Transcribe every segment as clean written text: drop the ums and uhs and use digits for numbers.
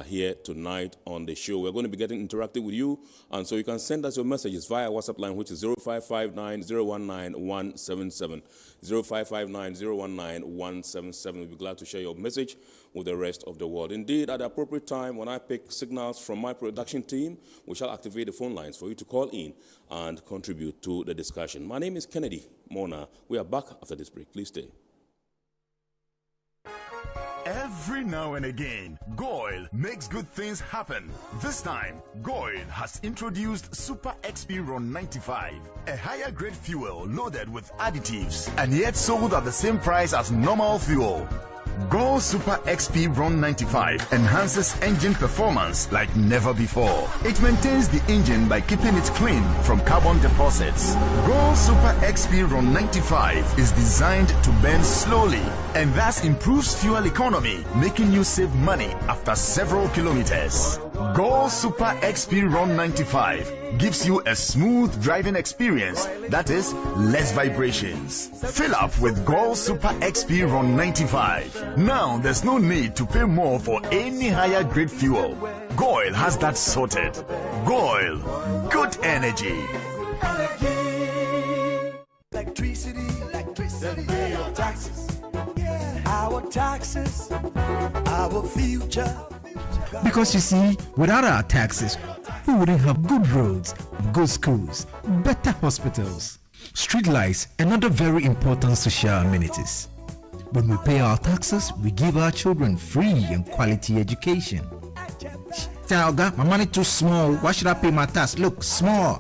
here tonight on the show. We're going to be getting interactive with you, and so you can send us your messages via WhatsApp line, which is 0559-019-177. 0559-019-177. We'll be glad to share your message with the rest of the world. Indeed, at the appropriate time, when I pick signals from my production team, we shall activate the phone lines for you to call in and contribute to the discussion. My name is Kennedy Mona. We are back after this break. Please stay. Every now and again, Goil makes good things happen. This time, Goil has introduced Super XP Ron 95, a higher grade fuel loaded with additives and yet sold at the same price as normal fuel. Goil Super XP Ron 95 enhances engine performance like never before. It maintains the engine by keeping it clean from carbon deposits. Goil Super XP Ron 95 is designed to burn slowly and thus improves fuel economy, making you save money after several kilometers. Goil Super XP Ron 95 gives you a smooth driving experience, that is, less vibrations. Fill up with Goil Super XP Ron 95. Now there's no need to pay more for any higher grade fuel. Goil has that sorted. Goil, good energy. Electricity, then pay your taxes. Our taxes, our future. Because you see, without our taxes, we wouldn't have good roads, good schools, better hospitals, street lights, and other very important social amenities. When we pay our taxes, we give our children free and quality education. Talga, my money too small. Why should I pay my tax? Look, small.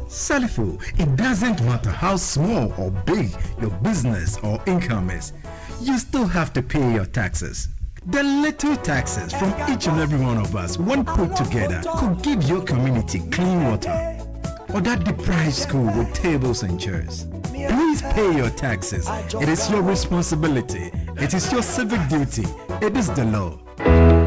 Salifo, it doesn't matter how small or big your business or income is. You still have to pay your taxes. The little taxes from each and every one of us, when put together, could give your community clean water, or that deprived school with tables and chairs. Please pay your taxes. It is your responsibility. It is your civic duty. It is the law.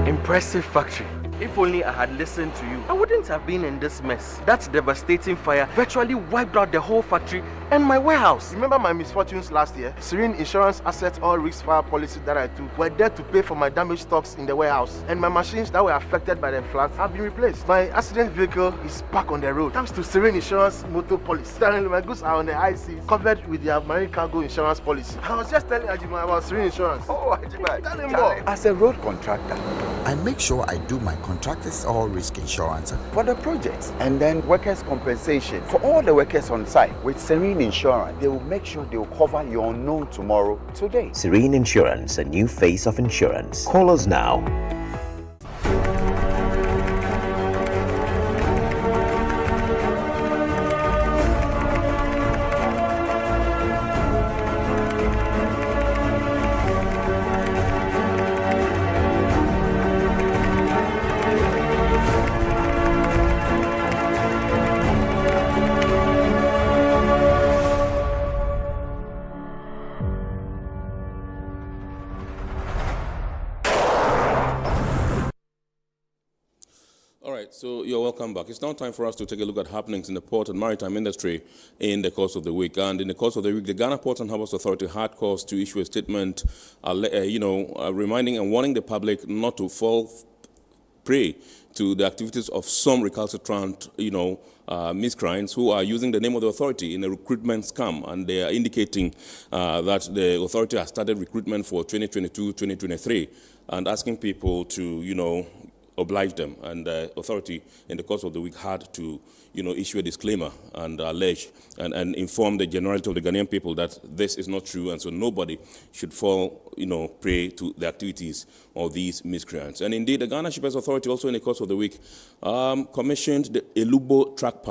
Impressive factory. If only I had listened to you, I wouldn't have been in this mess. That devastating fire virtually wiped out the whole factory and my warehouse. Remember my misfortunes last year? Serene Insurance Asset All Risk Fire policy that I took were there to pay for my damaged stocks in the warehouse. And my machines that were affected by the floods have been replaced. My accident vehicle is back on the road thanks to Serene Insurance motor policy. Currently, my goods are on the high seas, covered with their marine cargo insurance policy. I was just telling Ajima about Serene Insurance. Oh, Ajima, tell him more. As a road contractor, I make sure I do my contractors all risk insurance for the projects and then workers' compensation for all the workers on site. With Serene Insurance, they will make sure they will cover your unknown tomorrow today. Serene Insurance, a new face of insurance. Call us now. So you're welcome back. It's now time for us to take a look at happenings in the port and maritime industry in the course of the week. And in the course of the week, the Ghana Ports and Harbours Authority had cause to issue a statement, reminding and warning the public not to fall prey to the activities of some recalcitrant, miscreants who are using the name of the authority in a recruitment scam. And they are indicating that the authority has started recruitment for 2022-2023 and asking people to, oblige them, and the authority in the course of the week had to, issue a disclaimer and allege and inform the generality of the Ghanaian people that this is not true, and so nobody should fall, prey to the activities of these miscreants. And indeed, the Ghana Shippers Authority also in the course of the week commissioned the Elubo Track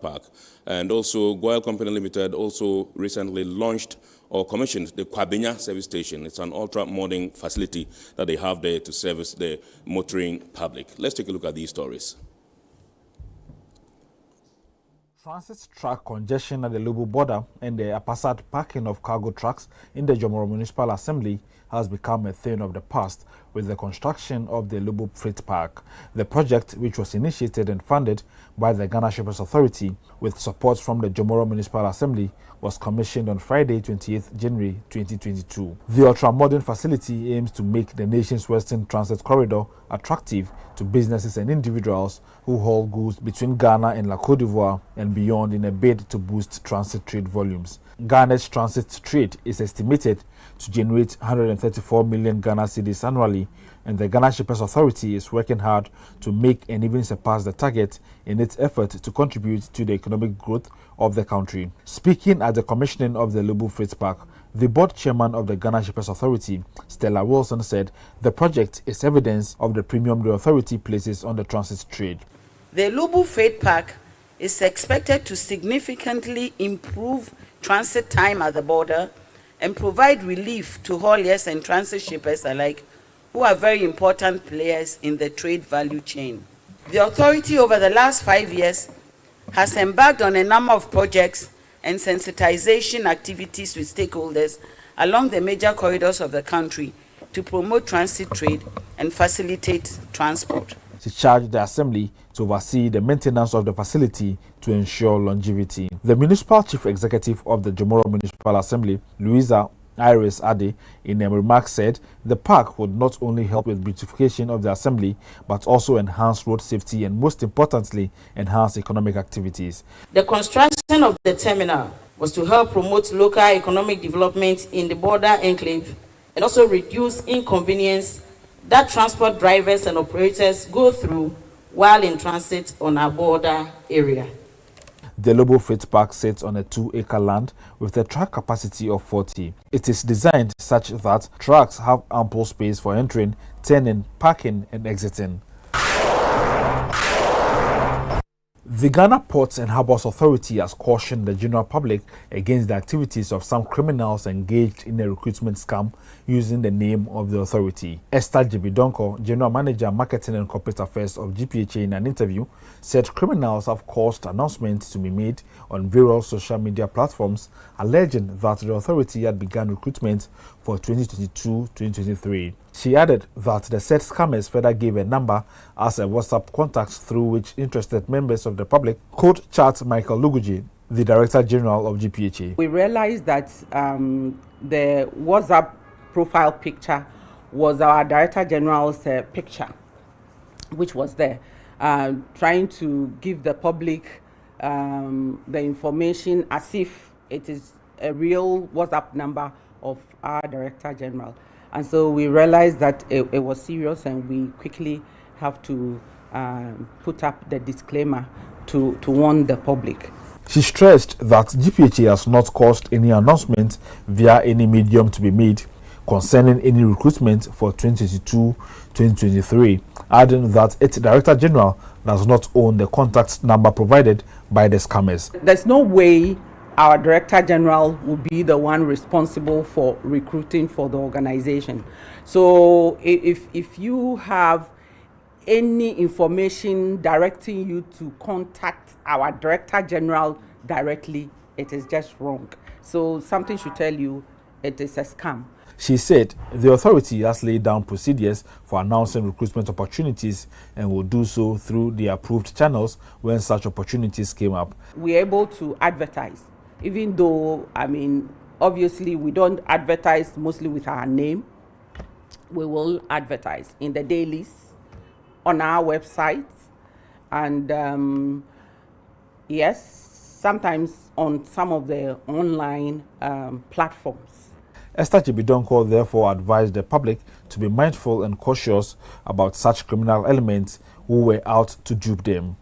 Park, and also Goyle Company Limited also recently launched or commissioned the Kwabenya service station. It's an ultra-modern facility that they have there to service the motoring public. Let's take a look at these stories. Transit track congestion at the Lubu border and the Apasat parking of cargo trucks in the Jomoro Municipal Assembly has become a thing of the past, with the construction of the Lubu Freight Park. The project, which was initiated and funded by the Ghana Shippers Authority with support from the Jomoro Municipal Assembly, was commissioned on Friday, 28th January 2022. The ultra-modern facility aims to make the nation's western transit corridor attractive to businesses and individuals who haul goods between Ghana and La Côte d'Ivoire and beyond in a bid to boost transit trade volumes. Ghana's transit trade is estimated to generate 134 million Ghana cedis annually, and the Ghana Shippers Authority is working hard to make and even surpass the target in its effort to contribute to the economic growth of the country. Speaking at the commissioning of the Lubu Freight Park, the board chairman of the Ghana Shippers Authority, Stella Wilson, said the project is evidence of the premium the authority places on the transit trade. The Lubu Freight Park is expected to significantly improve transit time at the border and provide relief to hauliers and transit shippers alike, who are very important players in the trade value chain. The authority over the last 5 years has embarked on a number of projects and sensitization activities with stakeholders along the major corridors of the country to promote transit trade and facilitate transport. She charged the Assembly to oversee the maintenance of the facility to ensure longevity. The Municipal Chief Executive of the Jomoro Municipal Assembly, Louisa Iris Ade, in a remark said the park would not only help with beautification of the Assembly, but also enhance road safety and, most importantly, enhance economic activities. The construction of the terminal was to help promote local economic development in the border enclave and also reduce inconvenience that transport drivers and operators go through while in transit on our border area. The Lubu Freight Park sits on a 2-acre land with a truck capacity of 40. It is designed such that trucks have ample space for entering, turning, parking and exiting. The Ghana Ports and Harbours Authority has cautioned the general public against the activities of some criminals engaged in a recruitment scam using the name of the authority. Esther Jebidonko, General Manager, Marketing and Corporate Affairs of GPHA, in an interview, said criminals have caused announcements to be made on various social media platforms alleging that the authority had begun recruitment for 2022-2023. She added that the said scammers further gave a number as a WhatsApp contact through which interested members of the public could chat Michael Luguji, the Director General of GPHA. We realized that the WhatsApp profile picture was our Director General's picture, which was there, trying to give the public the information as if it is a real WhatsApp number of our Director General. And so we realized that it was serious, and we quickly have to put up the disclaimer to warn the public. She stressed that GPHA has not caused any announcement via any medium to be made concerning any recruitment for 2022-2023, adding that its Director General does not own the contact number provided by the scammers. There's no way our Director General will be the one responsible for recruiting for the organization. So if you have any information directing you to contact our Director General directly, it is just wrong. So something should tell you it is a scam. She said the authority has laid down procedures for announcing recruitment opportunities and will do so through the approved channels when such opportunities came up. We're able to advertise, even though, obviously we don't advertise mostly with our name. We will advertise in the dailies, on our website, and yes, sometimes on some of the online platforms. Esther Jebidonko therefore advised the public to be mindful and cautious about such criminal elements who were out to dupe them.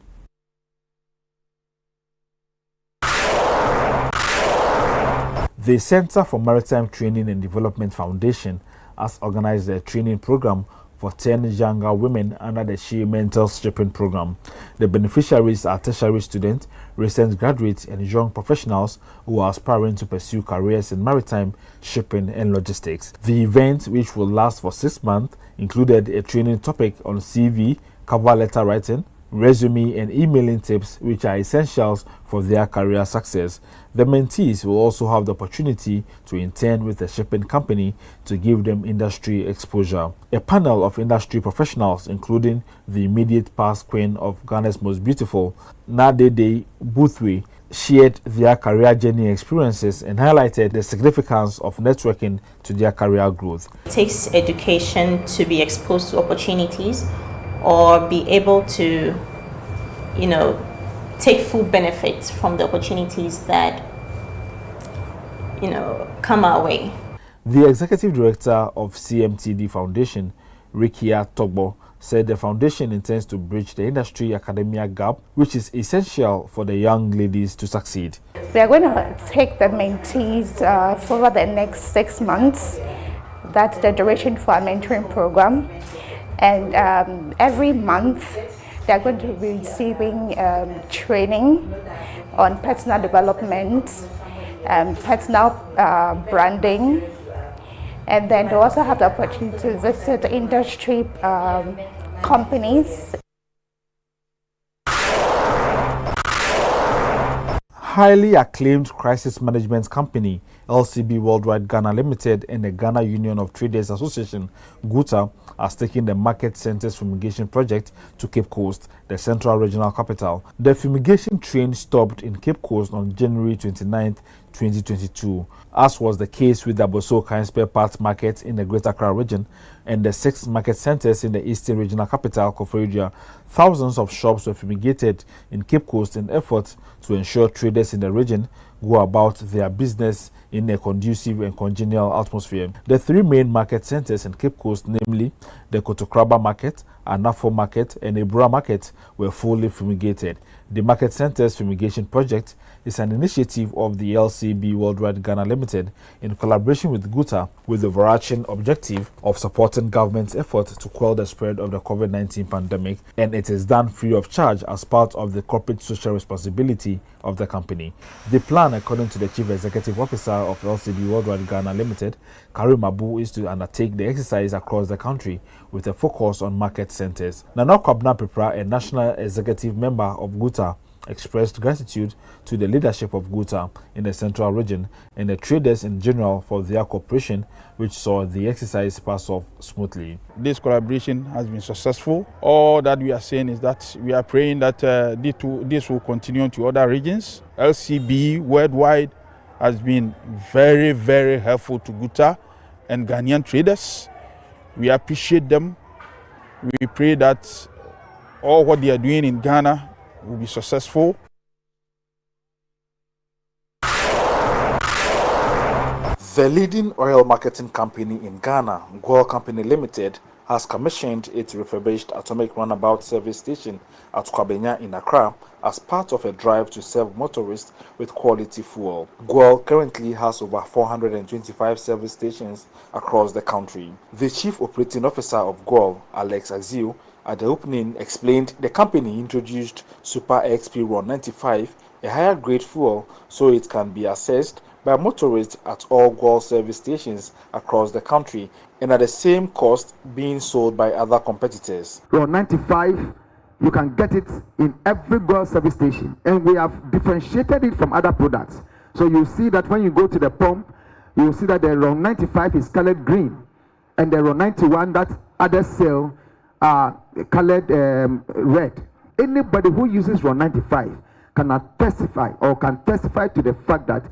The Center for Maritime Training and Development Foundation has organized a training program for 10 younger women under the She Mentors Shipping Program. The beneficiaries are tertiary students, recent graduates, and young professionals who are aspiring to pursue careers in maritime, shipping, and logistics. The event, which will last for 6 months, included a training topic on CV, cover letter writing, resume, and emailing tips, which are essentials for their career success. The mentees will also have the opportunity to intern with a shipping company to give them industry exposure. A panel of industry professionals, including the immediate past queen of Ghana's most beautiful, Nadede Boothwe, shared their career journey experiences and highlighted the significance of networking to their career growth. It takes education to be exposed to opportunities or be able to, take full benefits from the opportunities that, come our way. The executive director of CMTD Foundation, Rikia Togbo, said the foundation intends to bridge the industry-academia gap, which is essential for the young ladies to succeed. We are going to take the mentees for the next 6 months. That's the duration for our mentoring program. And every month, they are going to be receiving training on personal development, personal branding, and then they also have the opportunity to visit industry companies. Highly acclaimed crisis management company LCB Worldwide Ghana Limited and the Ghana Union of Traders Association, GUTA, has taken the Market Centers Fumigation Project to Cape Coast, the central regional capital. The fumigation train stopped in Cape Coast on January 29, 2022, as was the case with the Bosoka Spare Parts Market in the Greater Accra region and the 6 market centers in the eastern regional capital, Koforidua. Thousands of shops were fumigated in Cape Coast in efforts to ensure traders in the region go about their business in a conducive and congenial atmosphere. The 3 main market centers in Cape Coast, namely the Kotokraba Market, Anafo Market, and Ebura Market, were fully fumigated. The Market Centers Fumigation Project is an initiative of the LCB Worldwide Ghana Limited in collaboration with GUTA, with the overarching objective of supporting government's efforts to quell the spread of the COVID-19 pandemic, and it is done free of charge as part of the corporate social responsibility of the company. The plan, according to the Chief Executive Officer of LCB Worldwide Ghana Limited, Karim Abu, is to undertake the exercise across the country with a focus on market centers. Nana Kwabna Pepra, a national executive member of GUTA, expressed gratitude to the leadership of GUTA in the central region and the traders in general for their cooperation, which saw the exercise pass off smoothly. This collaboration has been successful. All that we are saying is that we are praying that this will continue to other regions. LCB Worldwide has been very, very helpful to GUTA and Ghanaian traders. We appreciate them. We pray that all what they are doing in Ghana will be successful. The leading oil marketing company in Ghana, Goil Company Limited, has commissioned its refurbished atomic runabout service station at Kwabenya in Accra as part of a drive to serve motorists with quality fuel. Goil currently has over 425 service stations across the country. The Chief Operating Officer of Goil, Alex Aziu, at the opening explained the company introduced Super XP Ron 95, a higher grade fuel, so it can be accessed by motorists at all Goil service stations across the country and at the same cost being sold by other competitors. Ron 95, you can get it in every Goil service station, and we have differentiated it from other products. So you see that when you go to the pump, you will see that the Ron 95 is colored green, and the Ron 91 that others sell are colored red. Anybody who uses Ron 95 cannot testify or can testify to the fact that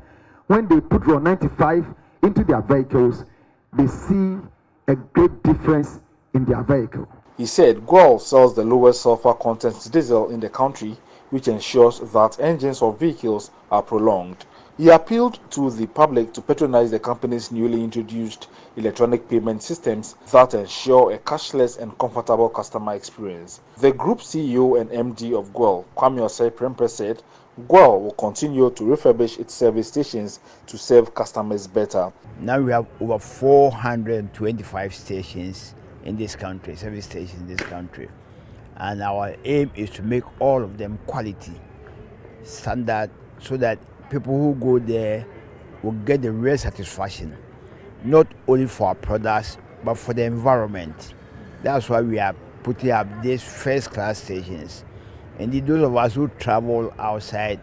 when they put Ron 95 into their vehicles, they see a great difference in their vehicle. He said Goil sells the lowest sulfur content diesel in the country, which ensures that engines of vehicles are prolonged. He appealed to the public to patronize the company's newly introduced electronic payment systems that ensure a cashless and comfortable customer experience. The group CEO and MD of Goil, Kwame Osei Prempeh, said Goil will continue to refurbish its service stations to serve customers better. Now we have over 425 stations in this country, service stations in this country. And our aim is to make all of them quality, standard, so that people who go there will get the real satisfaction, not only for our products, but for the environment. That's why we are putting up these first-class stations. Indeed, those of us who travel outside,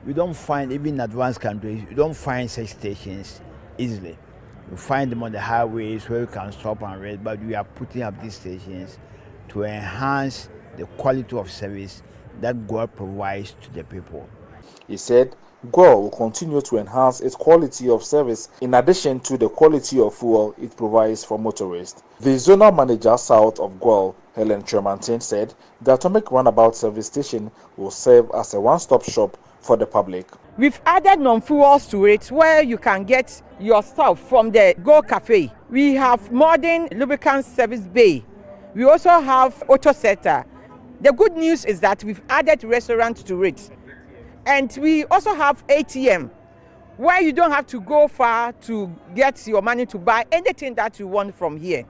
we don't find, even in advanced countries, you don't find such stations easily. You find them on the highways where you can stop and rest, but we are putting up these stations to enhance the quality of service that God provides to the people. He said GOIL will continue to enhance its quality of service in addition to the quality of fuel it provides for motorists. The zonal manager south of GOIL, Helen Tremantin, said the Atomic Runabout service station will serve as a one-stop shop for the public. We've added non-fuels to it where you can get your stuff from the Go Cafe. We have modern lubricant service bay. We also have auto setter. The good news is that we've added restaurants to it. And we also have ATM, where you don't have to go far to get your money to buy anything that you want from here.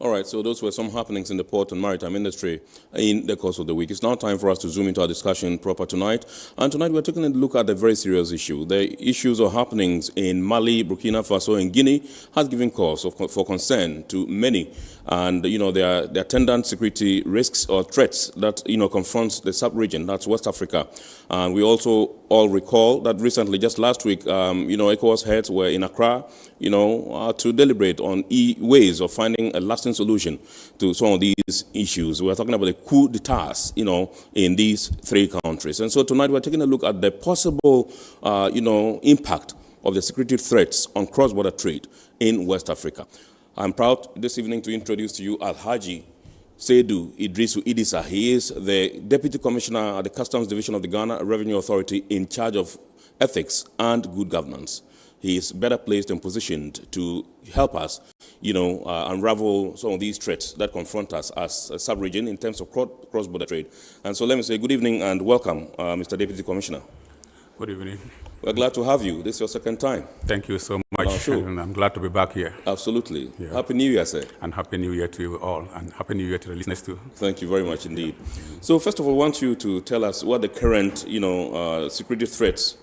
All right, so those were some happenings in the port and maritime industry in the course of the week. It's now time for us to zoom into our discussion proper tonight. And tonight we're taking a look at a very serious issue. The issues or happenings in Mali, Burkina Faso, and Guinea has given cause for concern to many. And, there are attendant security risks or threats that, confronts the sub-region, that's West Africa. And we also all recall that recently, just last week, ECOWAS heads were in Accra, to deliberate on ways of finding a lasting solution to some of these issues. We're talking about the coup d'etats, in these three countries. And so tonight we're taking a look at the possible, impact of the security threats on cross-border trade in West Africa. I'm proud this evening to introduce to you Alhaji Seydou Idrisu Idissa. He is the Deputy Commissioner at the Customs Division of the Ghana Revenue Authority in charge of ethics and good governance. He is better placed and positioned to help us, unravel some of these threats that confront us as a sub-region in terms of cross-border trade. And so let me say good evening and welcome, Mr. Deputy Commissioner. Good evening. We're glad to have you. This is your second time. Thank you so much. Sure. And I'm glad to be back here. Absolutely. Yeah. Happy New Year, sir. And Happy New Year to you all. And Happy New Year to the listeners too. Thank you very much indeed. So first of all, I want you to tell us what the current, security threats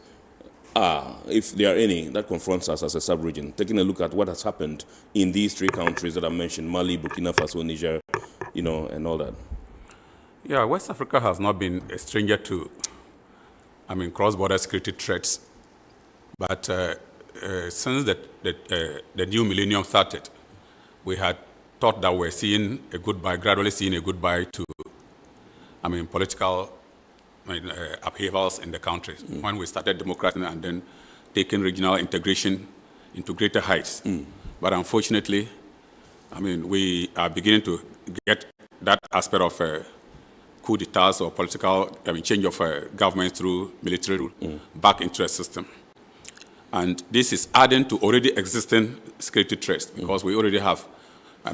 are, if there are any, that confronts us as a sub-region. Taking a look at what has happened in these three countries that I mentioned, Mali, Burkina Faso, Niger, and all that. Yeah, West Africa has not been a stranger to cross-border security threats. But since the new millennium started, we had thought that we're seeing a goodbye, gradually seeing a goodbye to, political upheavals in the countries. When we started democracy and then taking regional integration into greater heights. But unfortunately, we are beginning to get that aspect of coup d'etats or political change of government through military rule back into the system. And this is adding to already existing security threats because we already have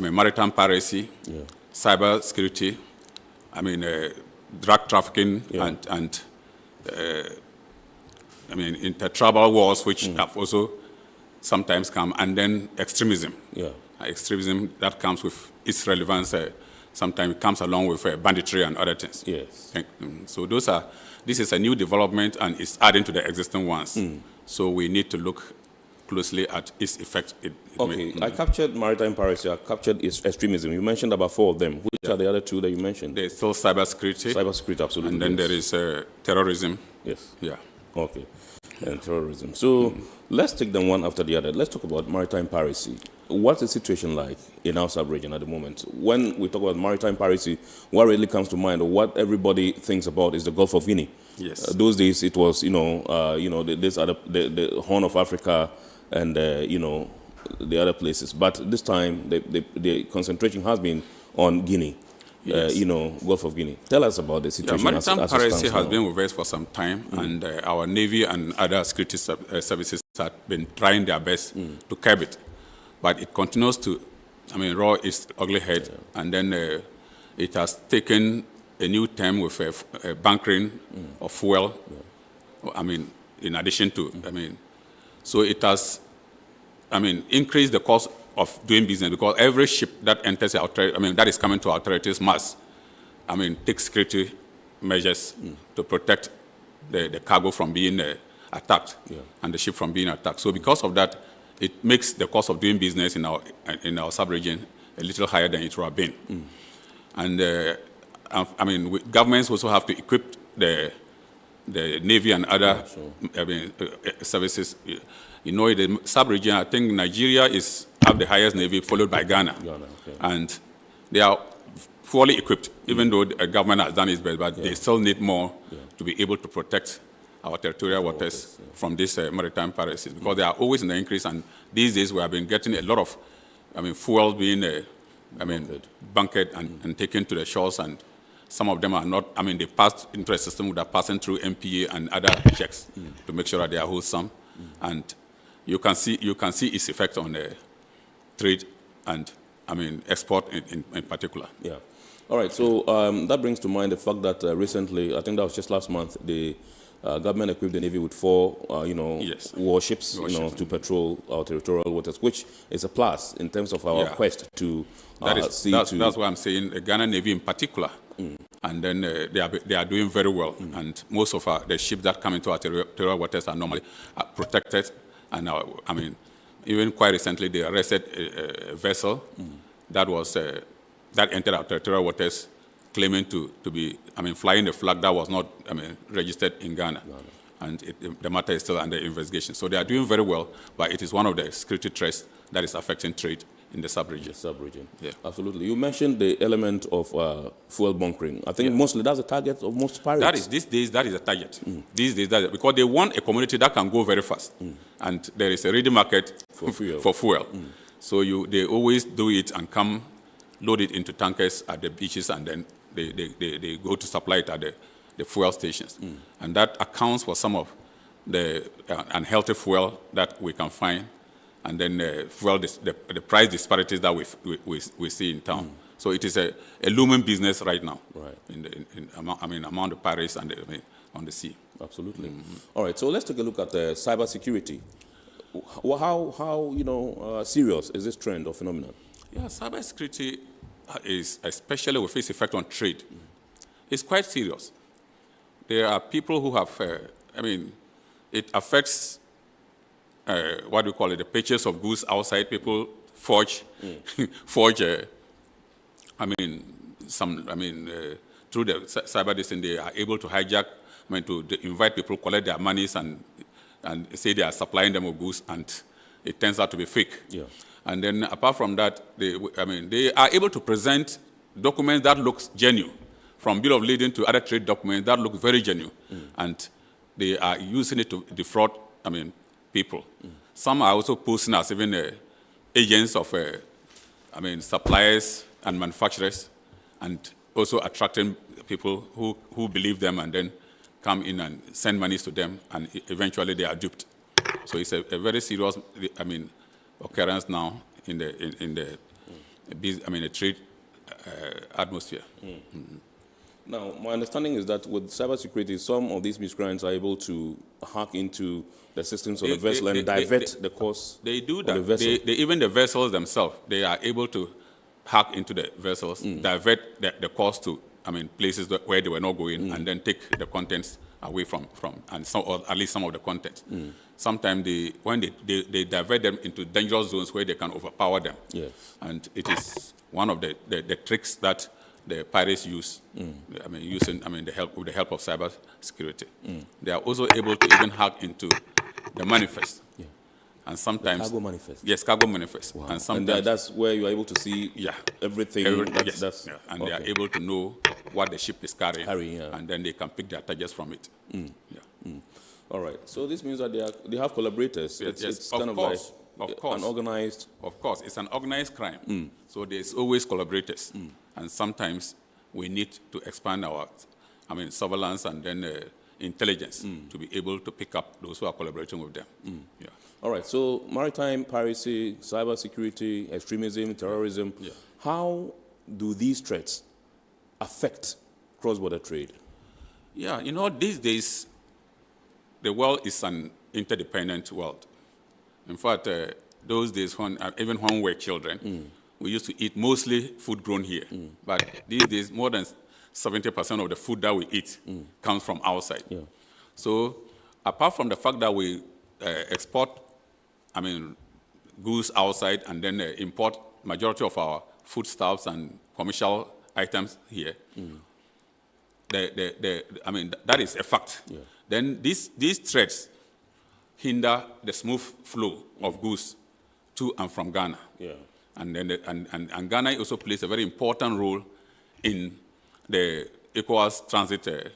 maritime piracy, cyber security, drug trafficking, and inter-tribal wars, which have also sometimes come, and then extremism. Extremism that comes with its relevance. Sometimes it comes along with banditry and other things. Yes. So this is a new development and it's adding to the existing ones. So we need to look closely at its effect. I captured maritime piracy, I captured extremism. You mentioned about 4 of them. Which are the other 2 that you mentioned? There's still cybersecurity. Cybersecurity, absolutely. And then there is terrorism. Yes. Yeah. Okay. And terrorism. So let's take them one after the other. Let's talk about maritime piracy. What's the situation like in our sub-region at the moment? When we talk about maritime piracy, what really comes to mind, or what everybody thinks about, is the Gulf of Guinea. Yes. Those days it was, the Horn of Africa and, the other places. But this time the concentration has been on Guinea. Yes. Gulf of Guinea. Tell us about the situation. Maritime piracy has been with us for some time, and our Navy and other security services have been trying their best to curb it. But it continues to, rear its ugly head, and then it has taken a new term with bunkering of fuel, in addition to, so it has, increased the cost of doing business, because every ship that enters that is coming to our territories must, take security measures to protect the cargo from being attacked and the ship from being attacked. So because of that, it makes the cost of doing business in our sub-region a little higher than it would have been. And governments also have to equip the Navy and other services. You know, the sub-region, I think Nigeria have the highest Navy, followed by Ghana. And they are fully equipped, even though the government has done its best, but they still need more to be able to protect our territorial waters from these maritime piracies, because they are always in the increase. And these days we have been getting a lot of, fuel being, bunkered and taken to the shores, and some of them are not. They passed into a system that are passing through MPA and other checks to make sure that they are wholesome, and you can see its effect on the trade and export in particular. Yeah. All right. So that brings to mind the fact that recently, I think that was just last month, the government equipped the Navy with 4, warships, to patrol our territorial waters, which is a plus in terms of our quest to That's why I'm saying the Ghana Navy in particular. And then they are doing very well. And most of the ships that come into our territorial waters are normally protected. And even quite recently, they arrested a vessel that was that entered our territorial waters, claiming to be flying the flag that was not registered in Ghana. And the matter is still under investigation. So they are doing very well, but it is one of the security threats that is affecting trade in the sub-region. Yeah, absolutely. You mentioned the element of fuel bunkering. I think mostly that's the target of most pirates. That is, these days, that is a target. These days, because they want a community that can go very fast. And there is a ready market for fuel. So they always do it and come load it into tankers at the beaches, and then they go to supply it at the fuel stations. And that accounts for some of the unhealthy fuel that we can find, and then the price disparities that we see in town. So it is a looming business right now, among the pirates and on the sea. Absolutely. All right, so let's take a look at cyber security. How serious is this trend or phenomenon? Yeah, cyber security is, especially with its effect on trade, it's quite serious. There are people who have, it affects what we call it, the purchase of goods outside. People forge, through the cyber distance, they are able to hijack, to invite people, collect their monies, and say they are supplying them with goods, and it turns out to be fake. Yeah. And then apart from that, they are able to present documents that look genuine, from bill of lading to other trade documents that look very genuine, and they are using it to defraud, people. Some are also posing as even agents of, suppliers and manufacturers, and also attracting people who believe them and then come in and send monies to them, and eventually they are duped. So it's a very serious, occurrence now in the trade atmosphere. Now, my understanding is that with cybersecurity, some of these miscreants are able to hack into the systems of the vessel and divert the course. They do of that. the vessel. Even the vessels themselves, they are able to hack into the vessels, divert the course to places where they were not going, and then take the contents away from and some, or at least some of the contents. Sometimes when they divert them into dangerous zones where they can overpower them. Yes. And it is one of the tricks that the pirates use. With the help of cyber security. They are also able to even hack into the manifest. Yeah. And sometimes the cargo manifest. Yes, cargo manifest. Wow. And sometimes that's where you are able to see everything. And they are able to know what the ship is carrying, and then they can pick their targets from it. All right. So this means that they have collaborators. It's kind of like an organized. Of course, it's an organized crime. So there's always collaborators, and sometimes we need to expand our, surveillance and then intelligence to be able to pick up those who are collaborating with them. Yeah. All right. So maritime piracy, cybersecurity, extremism, terrorism. Yeah. How do these threats affect cross-border trade? Yeah, these days, the world is an interdependent world. In fact, those days, even when we were children, we used to eat mostly food grown here. But these days, more than 70% of the food that we eat comes from outside. Yeah. So apart from the fact that we export, goods outside and then import majority of our foodstuffs and commercial items here. That is a fact. Yeah. Then these threats hinder the smooth flow of goods to and from Ghana. Yeah. And Ghana also plays a very important role in the ECOWAS transit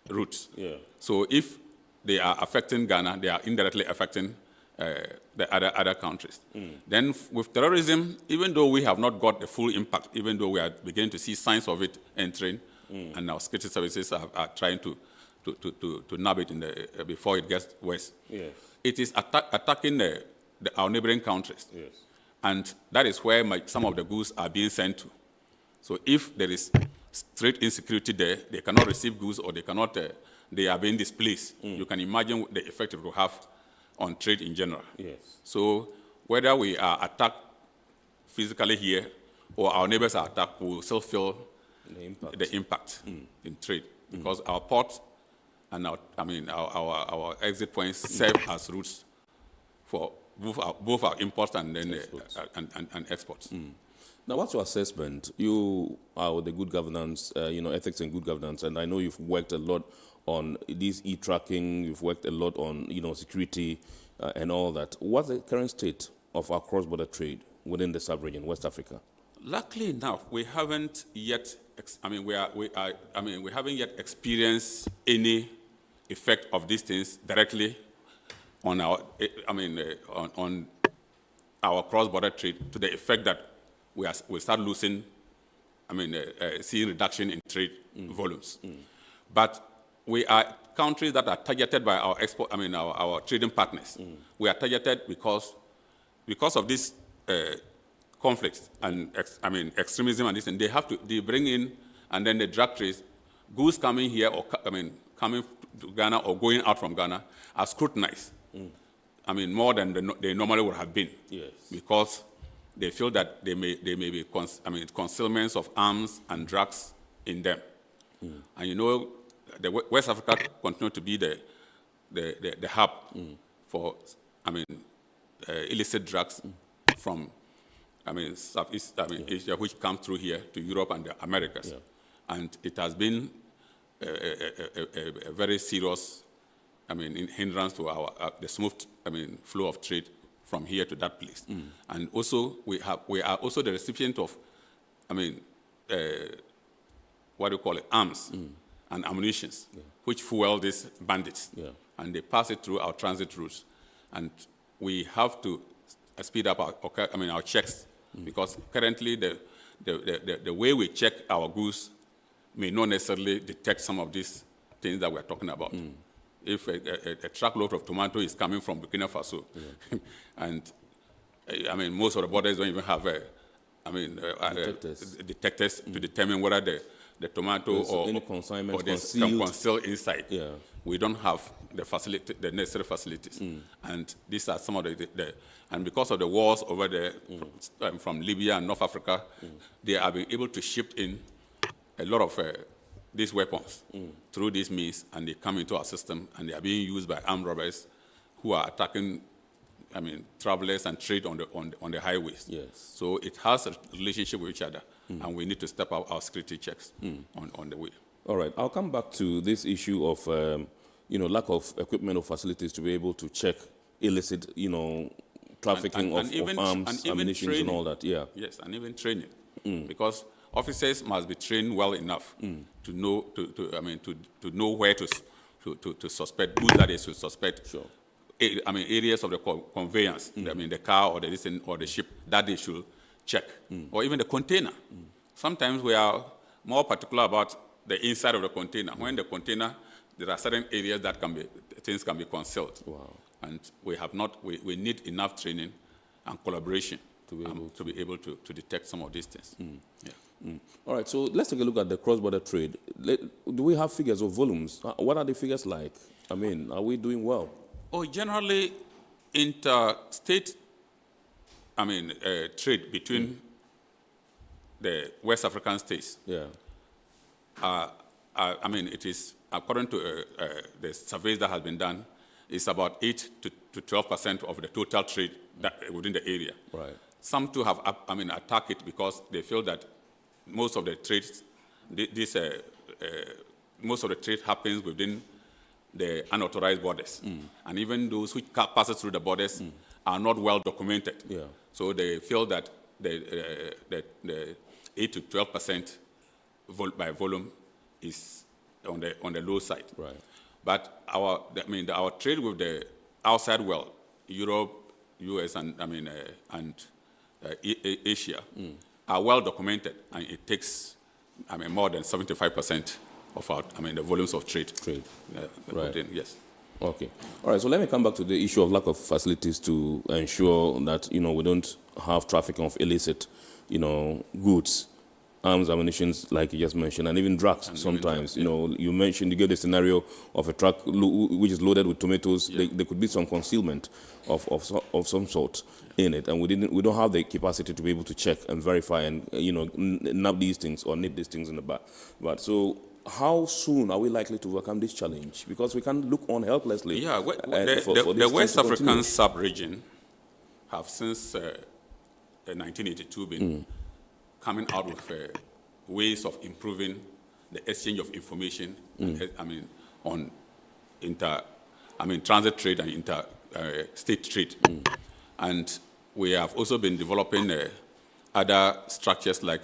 routes. Yeah. So if they are affecting Ghana, they are indirectly affecting the other countries. Then with terrorism, even though we have not got the full impact, even though we are beginning to see signs of it entering, and our security services are trying to nab it before it gets worse. Yes. It is attacking our neighboring countries. Yes. And that is where some of the goods are being sent to. So if there is trade insecurity there, they cannot receive goods or they are being displaced. You can imagine the effect it will have on trade in general. Yes. So whether we are attacked physically here or our neighbors are attacked, we will still feel the impact in trade, because our ports and our exit points serve as routes for both our imports and then exports. Now, what's your assessment? You are with the good governance, ethics and good governance, and I know you've worked a lot on this e-tracking, you've worked a lot on, security and all that. What's the current state of our cross-border trade within the sub-region, West Africa? Luckily enough, we haven't yet, we haven't yet experienced any effect of these things directly on our, on our cross-border trade, to the effect that we start losing, seeing reduction in trade volumes. But we are countries that are targeted by our our trading partners. We are targeted because of this conflicts and extremism and this, and they bring in, and then the drug trades, goods coming here or coming to Ghana or going out from Ghana are scrutinized. More than they normally would have been. Yes. Because they feel that they may be concealments of arms and drugs in them. And the West Africa continue to be the hub for illicit drugs from Southeast Asia, which come through here to Europe and the Americas. Yeah. And it has been a very serious hindrance to the smooth flow of trade from here to that place. And also we are also the recipient of arms and ammunitions, which fuel these bandits. Yeah. And they pass it through our transit routes. And we have to speed up our checks, because currently the way we check our goods may not necessarily detect some of these things that we're talking about. If a truckload of tomato is coming from Burkina Faso, and most of the borders don't even have detectors to determine whether the tomato or there's concealed inside. Yeah. We don't have the necessary facilities. And these are some of and because of the wars over there from Libya and North Africa, they have been able to ship in a lot of these weapons through these means, and they come into our system, and they are being used by armed robbers who are attacking travelers and trade on the highways. Yes. So it has a relationship with each other, and we need to step up our security checks on the way. All right, I'll come back to this issue of lack of equipment or facilities to be able to check illicit trafficking of arms, ammunition, and all that. Yeah. Yes, and even training, because officers must be trained well enough to know to know where to suspect goods that they should suspect. Sure. Areas of the conveyance, the car or the ship that they should check, or even the container. Sometimes we are more particular about the inside of the container. When the container, there are certain areas that things can be concealed. Wow. And we need enough training and collaboration to be able to detect some of these things. Yeah. All right, so let's take a look at the cross-border trade. Do we have figures or volumes? What are the figures like? Are we doing well? Oh, generally, interstate, trade between the West African states. Yeah. It is, according to the surveys that has been done, it's about 8 to 12% of the total trade within the area. Right. some too have, attacked it because they feel that most of the trade, most of the trade happens within the unauthorized borders, and even those which passes through the borders are not well documented. Yeah. So they feel that the 8 to 12% by volume is on the low side. Right. But our trade with the outside world, Europe, US, and Asia, are well documented, and it takes more than 75% of our the volumes of trade. Right. Yes. Okay. All right. So let me come back to the issue of lack of facilities to ensure that we don't have trafficking of illicit goods, arms, ammunition, like you just mentioned, and even drugs. And sometimes, you mentioned, you gave the scenario of a truck which is loaded with tomatoes. Yeah. There could be some concealment of some sort in it, and we don't have the capacity to be able to check and verify and nab these things or nip these things in the back. But so, how soon are we likely to overcome this challenge? Because we can't look on helplessly. Yeah, the West African sub-region have since 1982 been coming out with ways of improving the exchange of information. On transit trade and state trade, and we have also been developing other structures like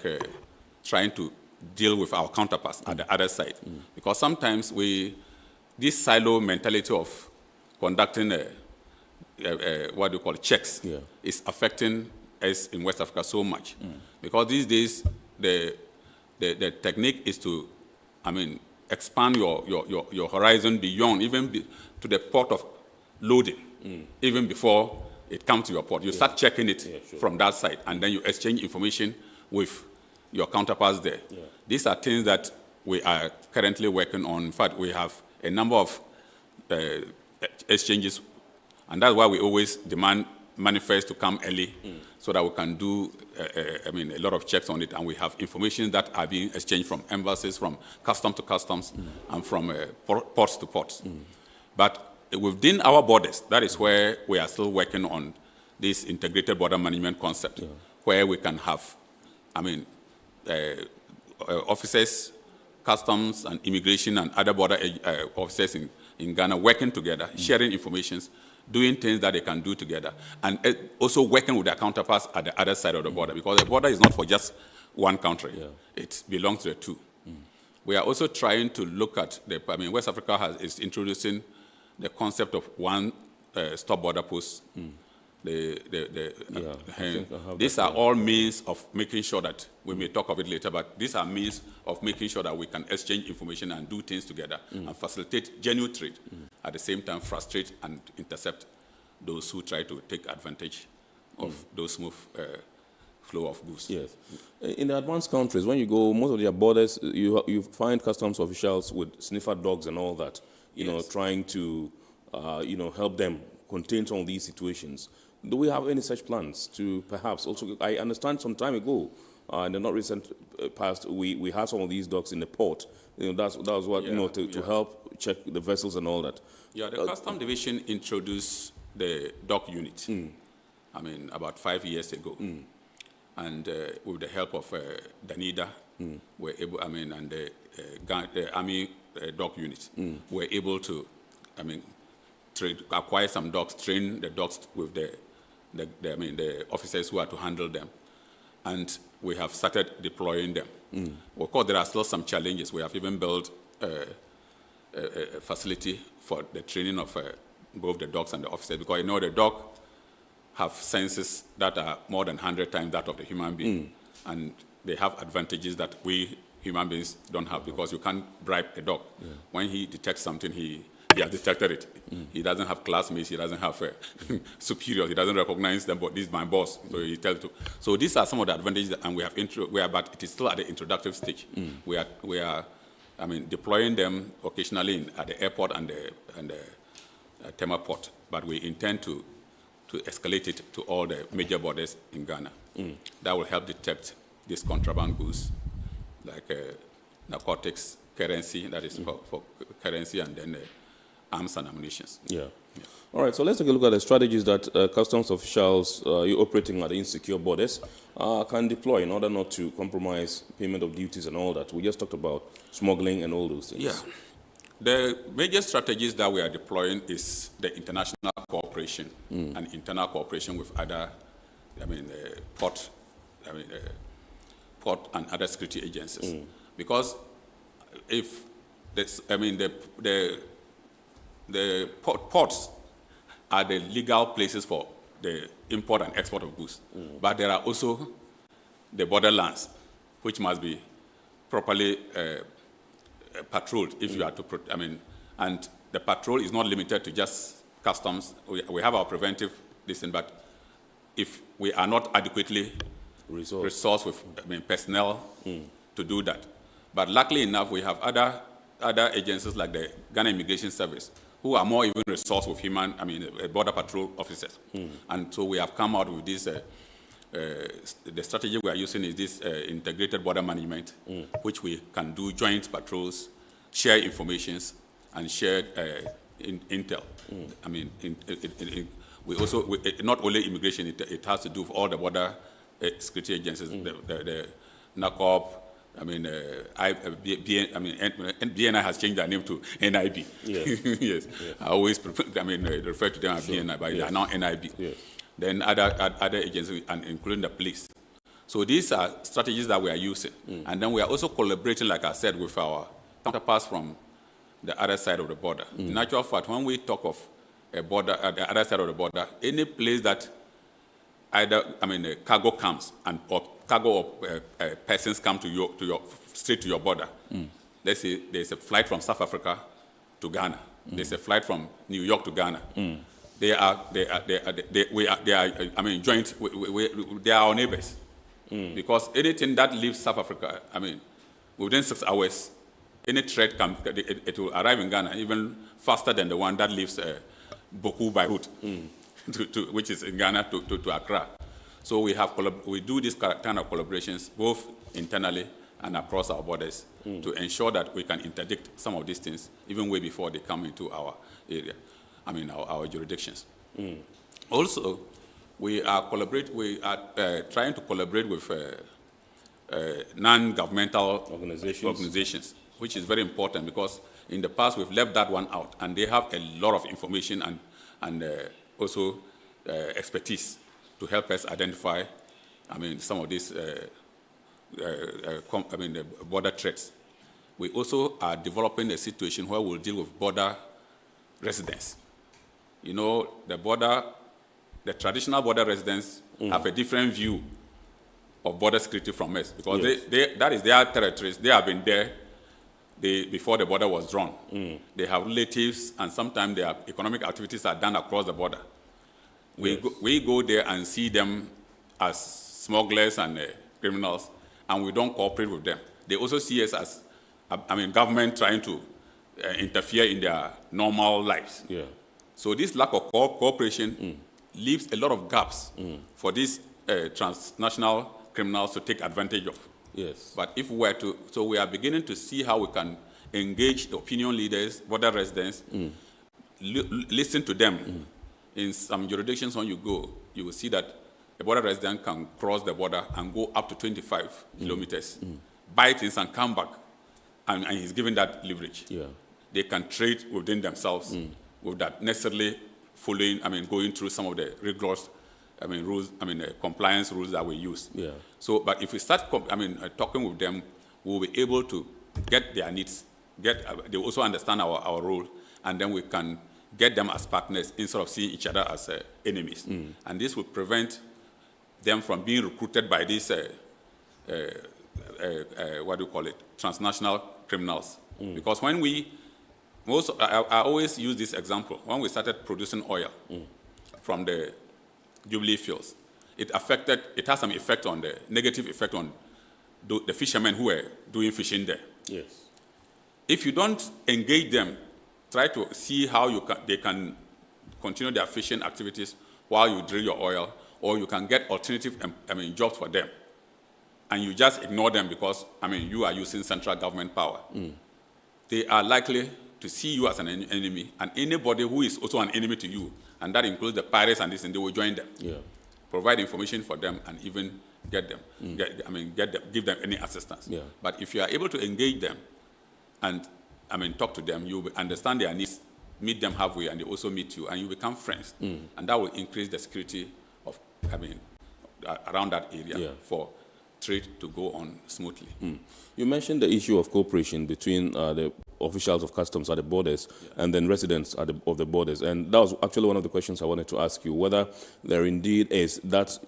trying to deal with our counterparts at the other side, because sometimes this silo mentality of conducting what do you call checks is affecting us in West Africa so much, because these days the technique is to expand your horizon beyond even to the port of loading, even before it comes to your port. You start checking it from that side, and then you exchange information with your counterparts there. Yeah. These are things that we are currently working on. In fact, we have a number of exchanges, and that's why we always demand manifest to come early, so that we can do a lot of checks on it, and we have information that are being exchanged from embassies, from custom to customs, and from ports to ports. But within our borders, that is where we are still working on this integrated border management concept, where we can have, officers, customs and immigration and other border officers in Ghana working together, sharing information, doing things that they can do together, and also working with their counterparts at the other side of the border, because the border is not for just one country. Yeah. It belongs to the two. We are also trying to look at West Africa is introducing the concept of one stop border post. These are all means of making sure that, we may talk of it later, but these are means of making sure that we can exchange information and do things together and facilitate genuine trade, at the same time frustrate and intercept those who try to take advantage of those smooth flow of goods. Yes. In the advanced countries, when you go, most of their borders, you find customs officials with sniffer dogs and all that, trying to help them contain some of these situations. Do we have any such plans to perhaps also? I understand some time ago, in the not recent past, we had some of these dogs in the port. That was what to help check the vessels and all that. Yeah, the Customs Division introduced the dog unit. About 5 years ago, and with the help of Danida, we're able. And the Army dog unit, were able to, acquire some dogs, train the dogs with the officers who are to handle them, and we have started deploying them. Of course, there are still some challenges. We have even built a facility for the training of both the dogs and the officers, because the dog have senses that are more than 100 times that of the human being, and they have advantages that we human beings don't have, because you can't bribe a dog. When he detects something, he has detected it. He doesn't have classmates, he doesn't have superiors, he doesn't recognize them, but this is my boss, so he tells to. So these are some of the advantages, and we have but it is still at the introductive stage. We are deploying them occasionally at the airport and the Tema port, but we intend to escalate it to all the major borders in Ghana. That will help detect these contraband goods, like narcotics, currency, that is for currency, and then arms and ammunition. Yeah. All right, so let's take a look at the strategies that customs officials operating at insecure borders can deploy in order not to compromise payment of duties and all that. We just talked about smuggling and all those things. Yeah. The major strategies that we are deploying is the international cooperation and internal cooperation with other, port and other security agencies. Because if this, the ports are the legal places for the import and export of goods, but there are also the borderlands, which must be properly patrolled if you are to, and the patrol is not limited to just customs. We have our preventive listen, but if we are not adequately resourced with personnel to do that. But luckily enough, we have other agencies like the Ghana Immigration Service who are more even resourced with border patrol officers. And so we have come out with this, the strategy we are using is this integrated border management, which we can do joint patrols, share informations, and share intel. We also, not only immigration, it has to do with all the border security agencies, the NACOP, BNI has changed their name to NIB. Yes. Yes. Yeah. I always refer to them as BNI, but they are now NIB. Yes. Then other agencies, and including the police. So these are strategies that we are using. And then we are also collaborating, like I said, with our counterparts from the other side of the border. In actual fact, when we talk of a border, the other side of the border, any place that either, cargo comes or cargo or persons come straight to your border. Let's say there's a flight from South Africa to Ghana. There's a flight from New York to Ghana. They are joint. They are our neighbors. Because anything that leaves South Africa, within 6 hours, any threat it will arrive in Ghana even faster than the one that leaves Boku by route, which is in Ghana to Accra. So we do this kind of collaborations both internally and across our borders to ensure that we can interdict some of these things even way before they come into our area, our jurisdictions. Also, we are trying to collaborate with non-governmental organizations, which is very important because in the past we've left that one out, and they have a lot of information and also expertise to help us identify, some of these, the border threats. We also are developing a situation where we'll deal with border residents. The traditional border residents have a different view of border security from us because that is their territories. They have been there before the border was drawn. They have relatives, and sometimes their economic activities are done across the border. We go there and see them as smugglers and criminals, and we don't cooperate with them. They also see us as, government trying to interfere in their normal lives. So this lack of cooperation leaves a lot of gaps for these transnational criminals to take advantage of. But if we were to, so we are beginning to see how we can engage the opinion leaders, border residents, listen to them. In some jurisdictions, when you go, you will see that a border resident can cross the border and go up to 25 kilometers, buy things and come back, and he's given that leverage. They can trade within themselves without necessarily following, going through some of the rigorous, rules, compliance rules that we use. So, but if we start, talking with them, we'll be able to get their needs, they also understand our role, and then we can get them as partners instead of seeing each other as enemies. And this will prevent them from being recruited by these, transnational criminals. Because when I always use this example. When we started producing oil from the Jubilee fields, it has some effect on the negative effect on the fishermen who were doing fishing there. If you don't engage them, try to see how they can continue their fishing activities while you drill your oil, or you can get alternative jobs for them, and you just ignore them because you are using central government power. They are likely to see you as an enemy, and anybody who is also an enemy to you, and that includes the pirates and this, and they will join them. Yeah. Provide information for them and even get them, give them any assistance. Yeah. But if you are able to engage them and talk to them, you will understand their needs, meet them halfway, and they also meet you, and you become friends, and that will increase the security of around that area for trade to go on smoothly. You mentioned the issue of cooperation between the officials of customs at the borders and then residents of the borders, and that was actually one of the questions I wanted to ask you, whether there indeed is that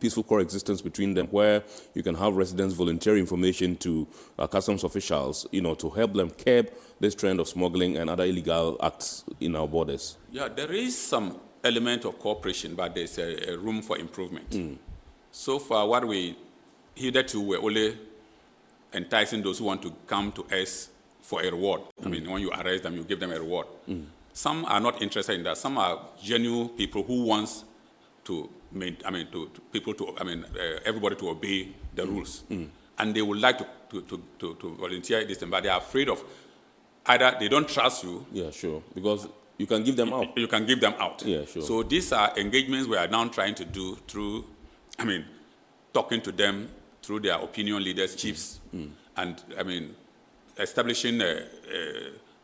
peaceful coexistence between them, where you can have residents volunteer information to customs officials, to help them curb this trend of smuggling and other illegal acts in our borders. Yeah, there is some element of cooperation, but there's a room for improvement. So far, what we hitherto were only enticing those who want to come to us for a reward. When you arrest them, you give them a reward. Some are not interested in that. Some are genuine people who wants to everybody to obey the rules, and they would like to volunteer this thing, but they are afraid of either they don't trust you. Yeah, sure, because you can give them out. You can give them out. Yeah, sure. So these are engagements we are now trying to do through, talking to them through their opinion leaders, chiefs, and establishing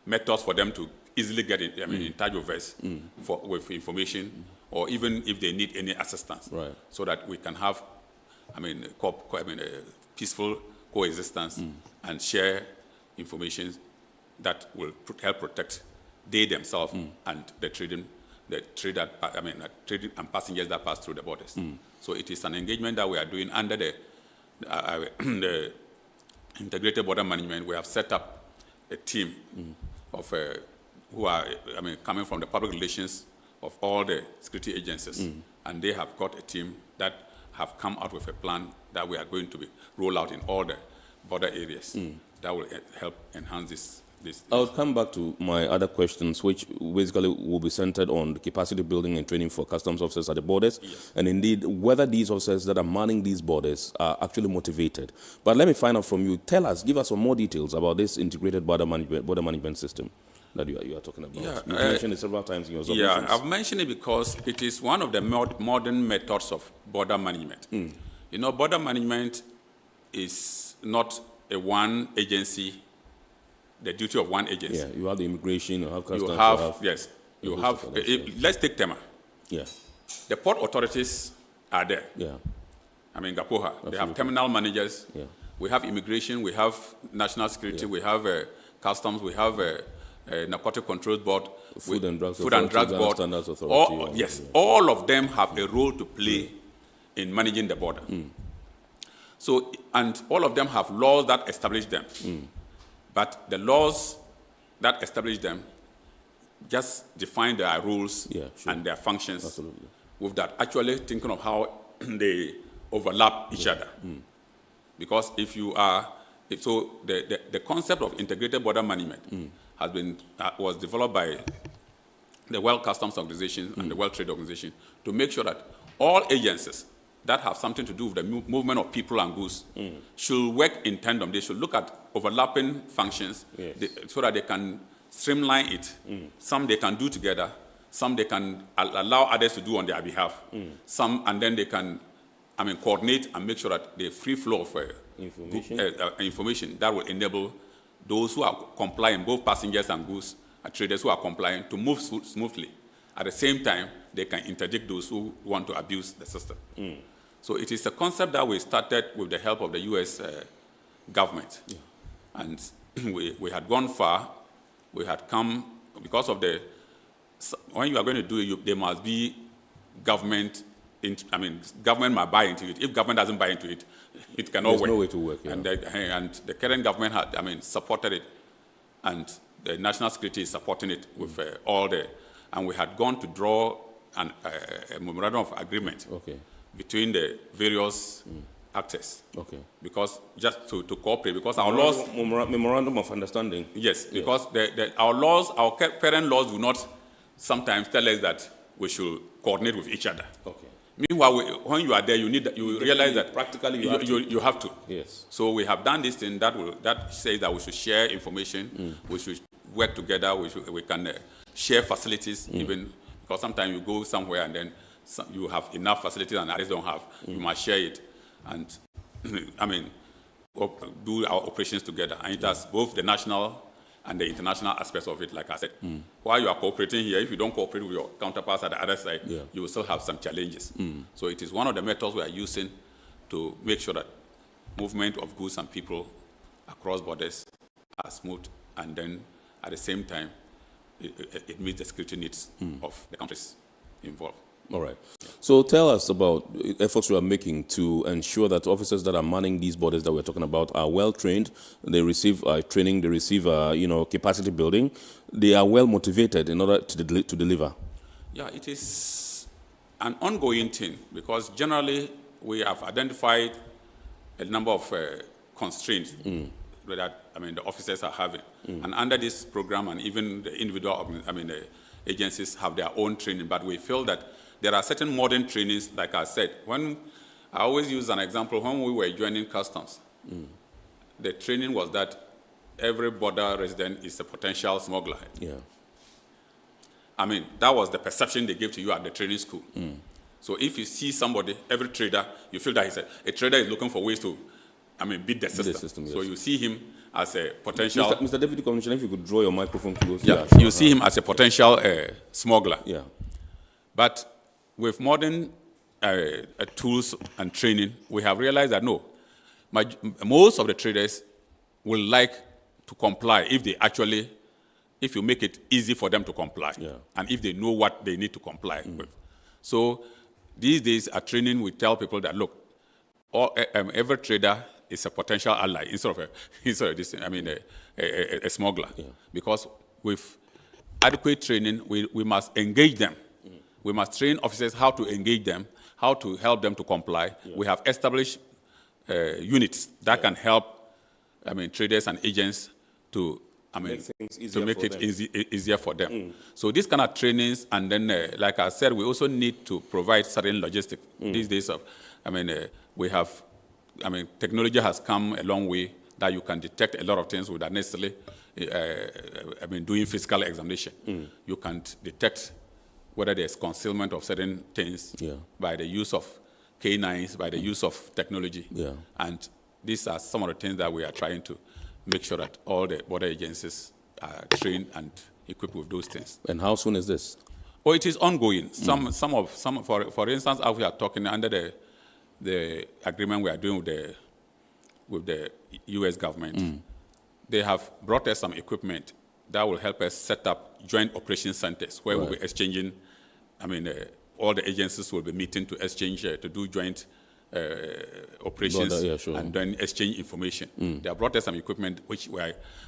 methods for them to easily get in touch with us with information, or even if they need any assistance, right? So that we can have, peaceful coexistence and share information that will help protect they themselves and the trade and passengers that pass through the borders. So it is an engagement that we are doing under the Integrated Border Management. We have set up a team of who are coming from the public relations of all the security agencies, and they have got a team that have come out with a plan that we are going to roll out in all the border areas that will help enhance this. I'll come back to my other questions, which basically will be centered on the capacity building and training for customs officers at the borders, and indeed whether these officers that are manning these borders are actually motivated. But let me find out from you. Give us some more details about this integrated border management system that you are talking about. Yeah, you mentioned it several times in your submissions. Yeah, I've mentioned it because it is one of the modern methods of border management. Border management is not a one agency. The duty of one agency. Yeah, you have the immigration, you have customs. You have. Let's take Tema. Yeah. The port authorities are there. Yeah. GPHA. Absolutely. They have terminal managers. Yeah. We have immigration. We have national security. We have customs. We have narcotic control board. Food and drugs board. Standards Authority. All of them have a role to play in managing the border. So, and all of them have laws that establish them. But the laws that establish them just define their rules and their functions. Absolutely. With that, actually thinking of how they overlap each other. Because if you are, the concept of integrated border management was developed by the World Customs Organization and the World Trade Organization to make sure that all agencies that have something to do with the movement of people and goods should work in tandem. They should look at overlapping functions so that they can streamline it. Some they can do together, some they can allow others to do on their behalf. Some, and then they can coordinate and make sure that the free flow of information that will enable those who are complying, both passengers and goods, traders who are complying, to move smoothly. At the same time, they can interdict those who want to abuse the system. So it is a concept that we started with the help of the U.S. government. And we had gone far. We had come, because of when you are going to do it, there must be government, government must buy into it. If government doesn't buy into it, it cannot work. There's no way to work, And the current government had, supported it, and the national security is supporting it with and we had gone to draw a memorandum of agreement between the various actors. Because just to cooperate, because our laws... Memorandum of understanding. Yes, because our laws, our current laws do not sometimes tell us that we should coordinate with each other. Meanwhile, when you are there, you realize that practically you have to. Yes. So we have done this thing that says that we should share information, we should work together. We can share facilities, even because sometimes you go somewhere and then you have enough facilities and others don't have. You must share it, and I mean, do our operations together. And it has both the national and the international aspects of it. Like I said, while you are cooperating here, if you don't cooperate with your counterparts at the other side, you will still have some challenges. So it is one of the methods we are using to make sure that movement of goods and people across borders are smooth, and then at the same time, it meets the security needs of the countries involved. All right. So tell us about efforts you are making to ensure that officers that are manning these borders that we're talking about are well trained, they receive training, they receive capacity building, they are well motivated in order to deliver. Yeah, it is an ongoing thing because generally we have identified a number of constraints that the officers are having, and under this program, and even the individual, the agencies have their own training. But we feel that there are certain modern trainings, like I said. When I always use an example, when we were joining customs, the training was that every border resident is a potential smuggler. Yeah. That was the perception they gave to you at the training school. So if you see somebody, every trader, you feel that a trader is looking for ways to, beat the system. Yes. So you see him as a potential... Mr. Deputy Commissioner, if you could draw your microphone close. Yeah, you see him as a potential smuggler. Yeah. But with modern tools and training, we have realized that no, most of the traders will like to comply if you make it easy for them to comply, and if they know what they need to comply with. So these days at training, we tell people that, look, every trader is a potential ally instead of a smuggler. Yeah. Because with adequate training, we must engage them. We must train officers how to engage them, how to help them to comply. Yeah. We have established units that can help traders and agents to make it easier for them. So these kind of trainings, and then like I said, we also need to provide certain logistics. These days we have technology has come a long way that you can detect a lot of things without necessarily doing physical examination. You can detect whether there's concealment of certain things by the use of canines, by the use of technology. Yeah. And these are some of the things that we are trying to make sure that all the border agencies are trained and equipped with those things. And how soon is this? Oh, it is ongoing. For instance, as we are talking under the agreement we are doing with the U.S. government, they have brought us some equipment that will help us set up joint operation centers where we'll be exchanging, all the agencies will be meeting to exchange, to do joint operations and then exchange information. They have brought us some equipment which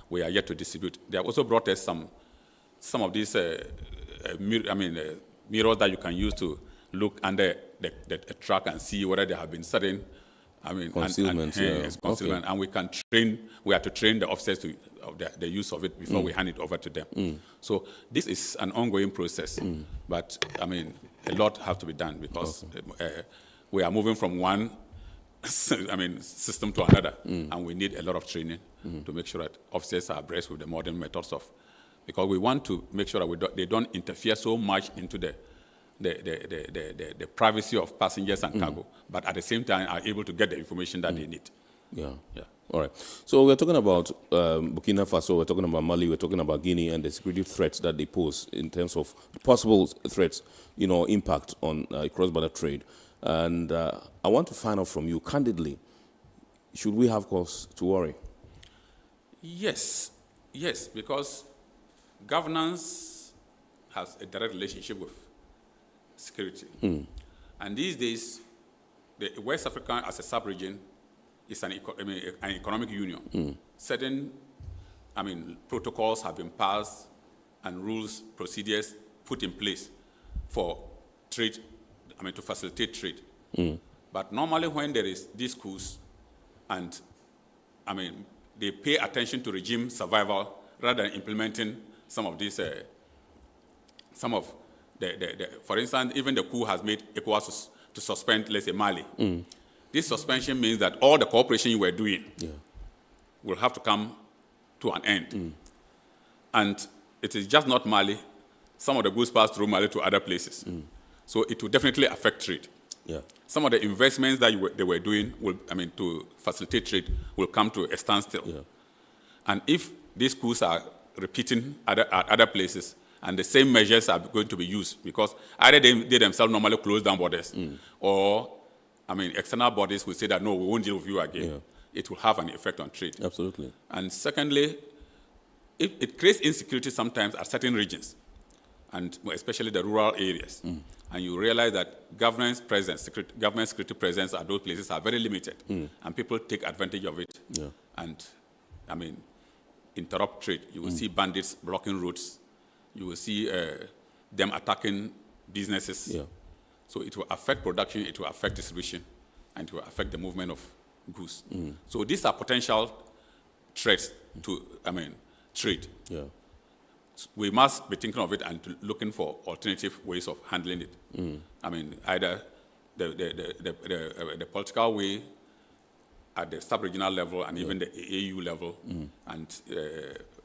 we are yet to distribute. They have also brought us some of these mirrors that you can use to look under the truck and see whether there have been certain concealment. And we have to train the officers of the use of it before we hand it over to them. So this is an ongoing process, but a lot has to be done because we are moving from one system to another, and we need a lot of training to make sure that officers are abreast with the modern methods because we want to make sure that they don't interfere so much into the privacy of passengers and cargo, but at the same time are able to get the information that they need. Yeah. All right. So we're talking about Burkina Faso, we're talking about Mali, we're talking about Guinea and the security threats that they pose in terms of possible threats, impact on cross-border trade. And I want to find out from you, candidly, should we have cause to worry? Yes, because governance has a direct relationship with security. And these days, the West Africa as a sub-region is an economic union. Certain, protocols have been passed and rules, procedures put in place for trade, to facilitate trade. But normally when there is these coups and, they pay attention to regime survival rather than implementing some of these, for instance, even the coup has made ECOWAS to suspend, let's say, Mali. This suspension means that all the cooperation you were doing will have to come to an end. And it is just not Mali. Some of the goods pass through Mali to other places. So it will definitely affect trade. Yeah. Some of the investments that they were doing, to facilitate trade, will come to a standstill. Yeah. And if these coups are repeating at other places, and the same measures are going to be used, because either they themselves normally close down borders, or, external bodies will say that, no, we won't deal with you again. Yeah. It will have an effect on trade. Absolutely. And secondly, it creates insecurity sometimes at certain regions, and especially the rural areas. And you realize that government security presence at those places are very limited, and people take advantage of it. Yeah. And, interrupt trade. You will see bandits blocking roads. You will see them attacking businesses. Yeah. So it will affect production, it will affect distribution, and it will affect the movement of goods. So these are potential threats to, trade. Yeah. We must be thinking of it and looking for alternative ways of handling it. Either the political way at the sub-regional level and even the AU level, and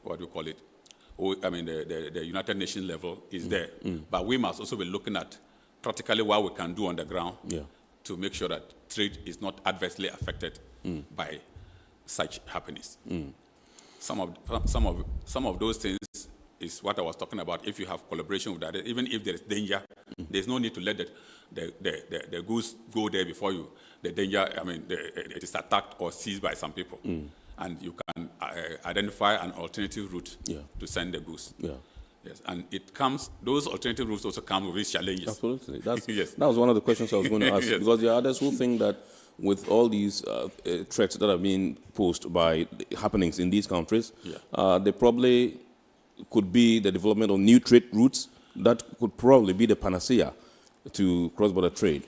what do you call it? The United Nations level is there. But we must also be looking at practically what we can do on the ground to make sure that trade is not adversely affected by such happenings. Some of those things is what I was talking about. If you have collaboration with others, even if there is danger, there's no need to let the goods go there before you. The danger, it is attacked or seized by some people. And you can identify an alternative route to send the goods. Yeah. Yes, and those alternative routes also come with these challenges. Absolutely. That was one of the questions I was going to ask, because there are others who think that with all these threats that are being posed by happenings in these countries, they probably could be the development of new trade routes that could probably be the panacea to cross-border trade.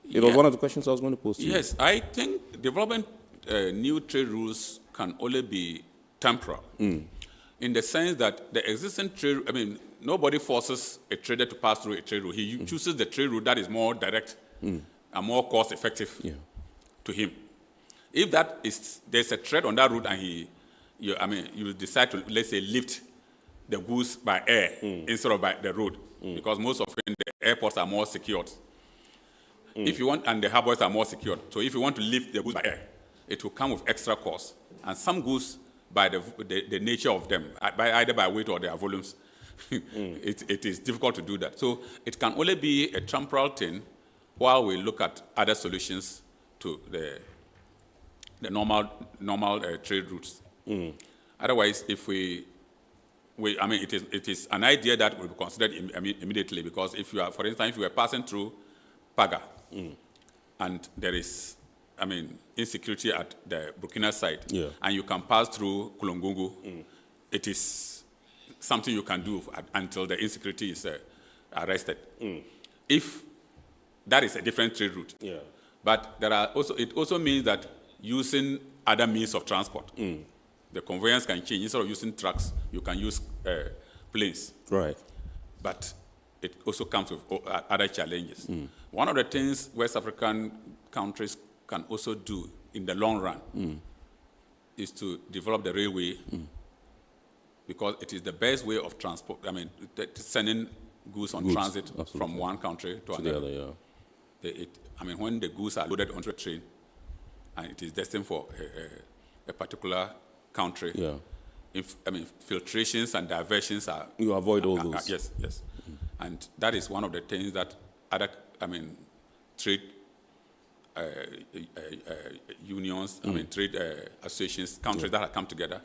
It was one of the questions I was going to pose to you. Yes, I think development new trade rules can only be temporal, in the sense that the existing trade, nobody forces a trader to pass through a trade route. He chooses the trade route that is more direct and more cost-effective to him. If there's a threat on that route and you decide to, let's say, lift the goods by air instead of by the road, because most often the airports are more secured. If you want, and the harbors are more secured. So if you want to lift the goods by air, it will come with extra costs. And some goods, by the nature of them, either by weight or their volumes, it is difficult to do that. So it can only be a temporal thing while we look at other solutions to the normal trade routes. Otherwise, if it is an idea that will be considered immediately, because if you are, for instance, if you are passing through Paga, and there is, insecurity at the Burkina side, and you can pass through Kulongungu, it is something you can do until the insecurity is arrested. If that is a different trade route. But it also means that using other means of transport, the conveyance can change. Instead of using trucks, you can use planes. Right. But it also comes with other challenges. One of the things West African countries can also do in the long run is to develop the railway, because it is the best way of transport. Sending goods on transit from one country to another. When the goods are loaded onto a train and it is destined for a particular country, filtrations and diversions are... You avoid all those. Yes. And that is one of the things that other, trade unions, trade associations, countries that have come together,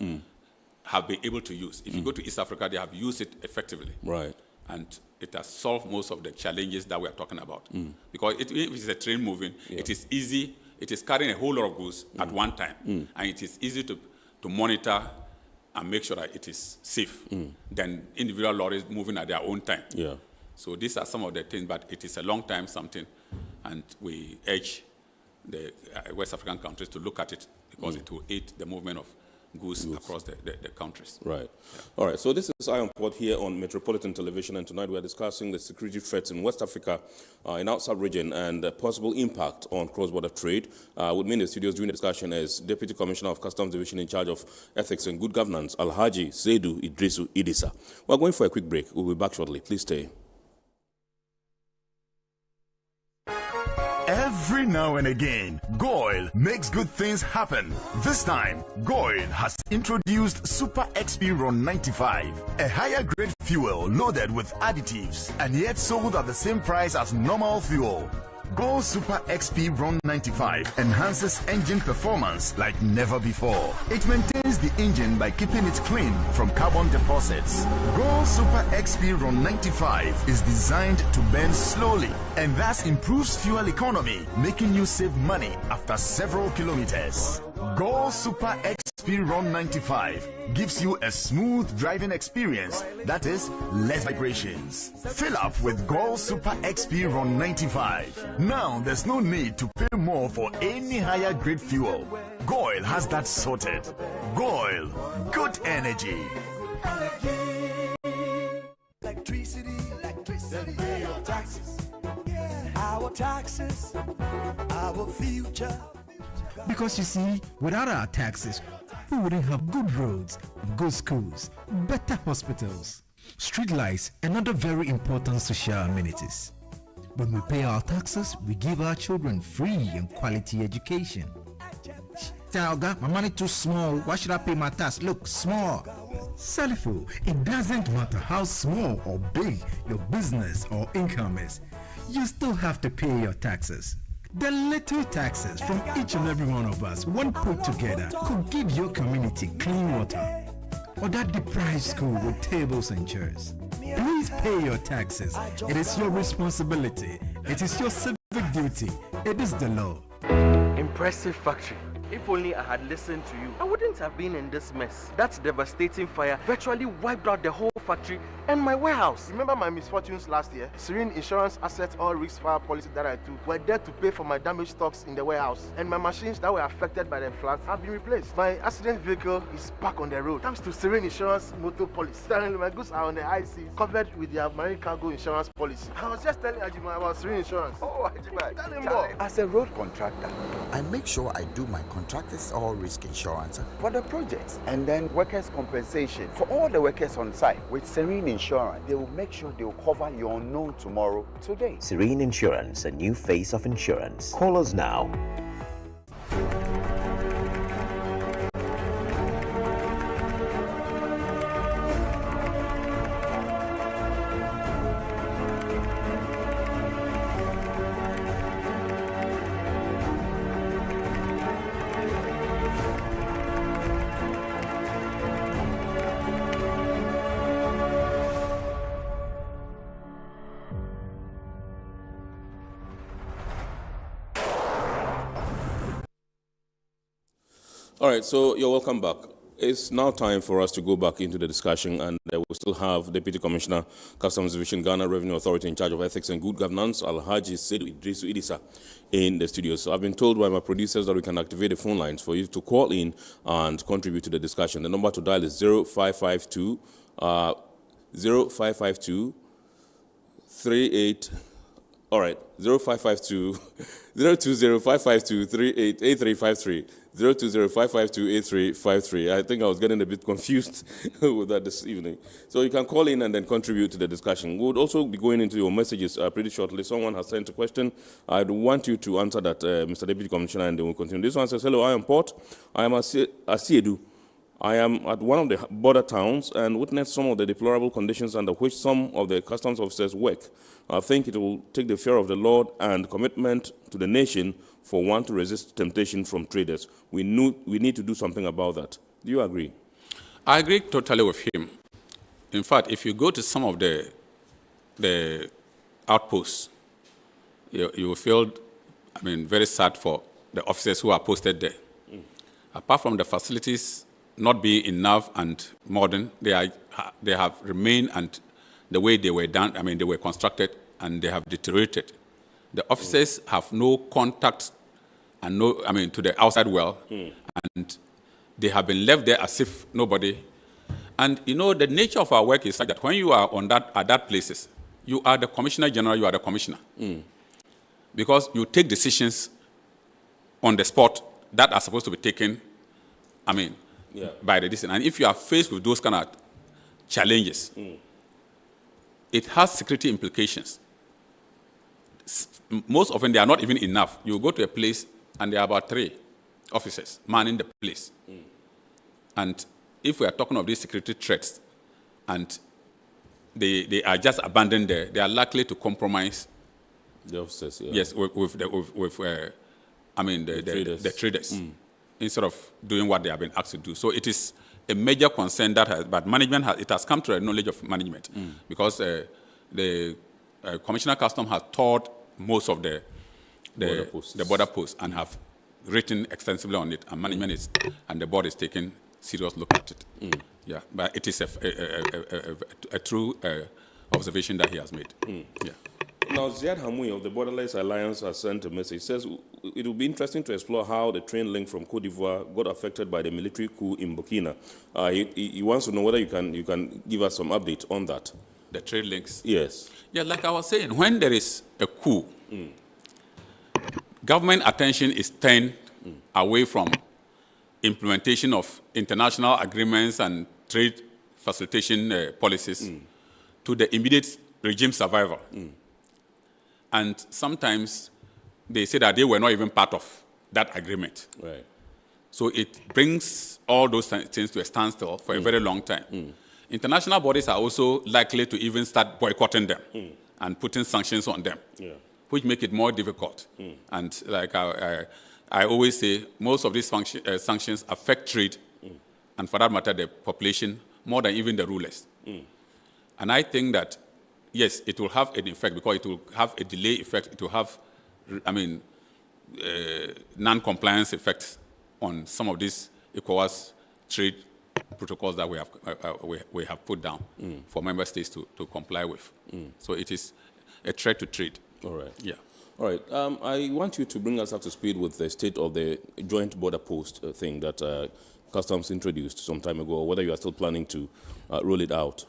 have been able to use. If you go to East Africa, they have used it effectively. Right. And it has solved most of the challenges that we are talking about. Because if it's a train moving, it is easy, it is carrying a whole lot of goods at one time. And it is easy to monitor and make sure that it is safe than individual lorries moving at their own time. So these are some of the things, but it is a long time something, and we urge the West African countries to look at it, because it will aid the movement of goods across the countries. Right. Yeah. All right. So this is Iron Port here on Metropolitan Television, and tonight we are discussing the security threats in West Africa, in our sub-region, and the possible impact on cross-border trade. With me in the studios during the discussion is Deputy Commissioner of Customs Division in charge of Ethics and Good Governance, Alhaji Seydou Idrisu Idisa. We're going for a quick break. We'll be back shortly. Please stay. Every now and again, Goil makes good things happen. This time, Goil has introduced Super XP Ron 95, a higher grade fuel loaded with additives and yet sold at the same price as normal fuel. Goil Super XP Ron 95 enhances engine performance like never before. It maintains the engine by keeping it clean from carbon deposits. Goil Super XP Ron 95 is designed to burn slowly and thus improves fuel economy, making you save money after several kilometers. Goil Super XP Ron 95 gives you a smooth driving experience, that is, less vibrations. Fill up with Goil Super XP Ron 95. Now there's no need to pay more for any higher grade fuel. Goil has that sorted. Goil, good energy. Electricity, then pay your taxes. Our taxes, our future. Because you see, without our taxes, we wouldn't have good roads, good schools, better hospitals, street lights, and other very important social amenities. When we pay our taxes, we give our children free and quality education. Talga, my money too small. Why should I pay my tax? Look, small. Salifo, it doesn't matter how small or big your business or income is. You still have to pay your taxes. The little taxes from each and every one of us, when put together, could give your community clean water, or that deprived school with tables and chairs. Please pay your taxes. It is your responsibility. It is your civic duty. It is the law. Impressive factory. If only I had listened to you, I wouldn't have been in this mess. That devastating fire virtually wiped out the whole factory and my warehouse. Remember my misfortunes last year? Serene Insurance Asset All Risk Fire policy that I took were there to pay for my damaged stocks in the warehouse, and my machines that were affected by the floods have been replaced. My accident vehicle is back on the road thanks to Serene Insurance motor policy. My goods are on the IC, covered with their marine cargo insurance policy. I was just telling Ajima about Serene Insurance. Oh, Ajima, tell him more. As a road contractor, I make sure I do my contractors all risk insurance for the projects, and then workers' compensation for all the workers on site. With Serene Insurance, they will make sure they will cover your unknown tomorrow today. Serene Insurance, a new face of insurance. Call us now. All right, so you're welcome back. It's now time for us to go back into the discussion, and we still have Deputy Commissioner, Customs Division, Ghana Revenue Authority in charge of Ethics and Good Governance, Alhaji Seydou Idrisu Idisa, in the studio. So I've been told by my producers that we can activate the phone lines for you to call in and contribute to the discussion. The number to dial is 0552 38. All right, 0552 020-552-8353. 020-552-8353. I think I was getting a bit confused with that this evening. So you can call in and then contribute to the discussion. We would also be going into your messages pretty shortly. Someone has sent a question. I'd want you to answer that, Mr. Deputy Commissioner, and then we'll continue. This one says, hello, I am Port. I am Asiedu. I am at one of the border towns and witnessed some of the deplorable conditions under which some of the customs officers work. I think it will take the fear of the Lord and commitment to the nation for one to resist temptation from traders. We need to do something about that. Do you agree? I agree totally with him. In fact, if you go to some of the outposts, you will feel, very sad for the officers who are posted there. Apart from the facilities not being enough and modern, they have remained and the way they were done, they were constructed and they have deteriorated. The officers have no contact and to the outside world, and they have been left there as if nobody. And you know, the nature of our work is such that when you are at that places, you are the Commissioner General, you are the Commissioner. Because you take decisions on the spot that are supposed to be taken, by the decision. And if you are faced with those kind of challenges, it has security implications. Most often, they are not even enough. You go to a place, and there are about 3 officers manning the place. And if we are talking of these security threats, and they are just abandoned there, they are likely to compromise the officers. Yeah. Yes, with the traders, instead of doing what they have been asked to do. So it is a major concern but management has come to the knowledge of management because the Commissioner of Customs has taught most of the border posts and have written extensively on it, and management and the board is taking serious look at it. Yeah, but it is a true observation that he has made. Yeah. Now, Ziad Hamouy of the Borderless Alliance has sent a message. He says it will be interesting to explore how the train link from Cote d'Ivoire got affected by the military coup in Burkina. He wants to know whether you can give us some update on that. The trade links? Yes. Yeah, like I was saying, when there is a coup, government attention is turned away from implementation of international agreements and trade facilitation policies to the immediate regime survival. And sometimes they say that they were not even part of that agreement. Right. So it brings all those things to a standstill for a very long time. International bodies are also likely to even start boycotting them and putting sanctions on them, which make it more difficult. And like I always say, most of these sanctions affect trade, and for that matter, the population, more than even the rulers. And I think that, yes, it will have an effect because it will have a delay effect. It will have, non-compliance effects on some of these ECOWAS trade protocols that we have put down for member states to comply with. So it is a threat to trade. All right. Yeah. All right. I want you to bring us up to speed with the state of the joint border post thing that Customs introduced some time ago, or whether you are still planning to roll it out.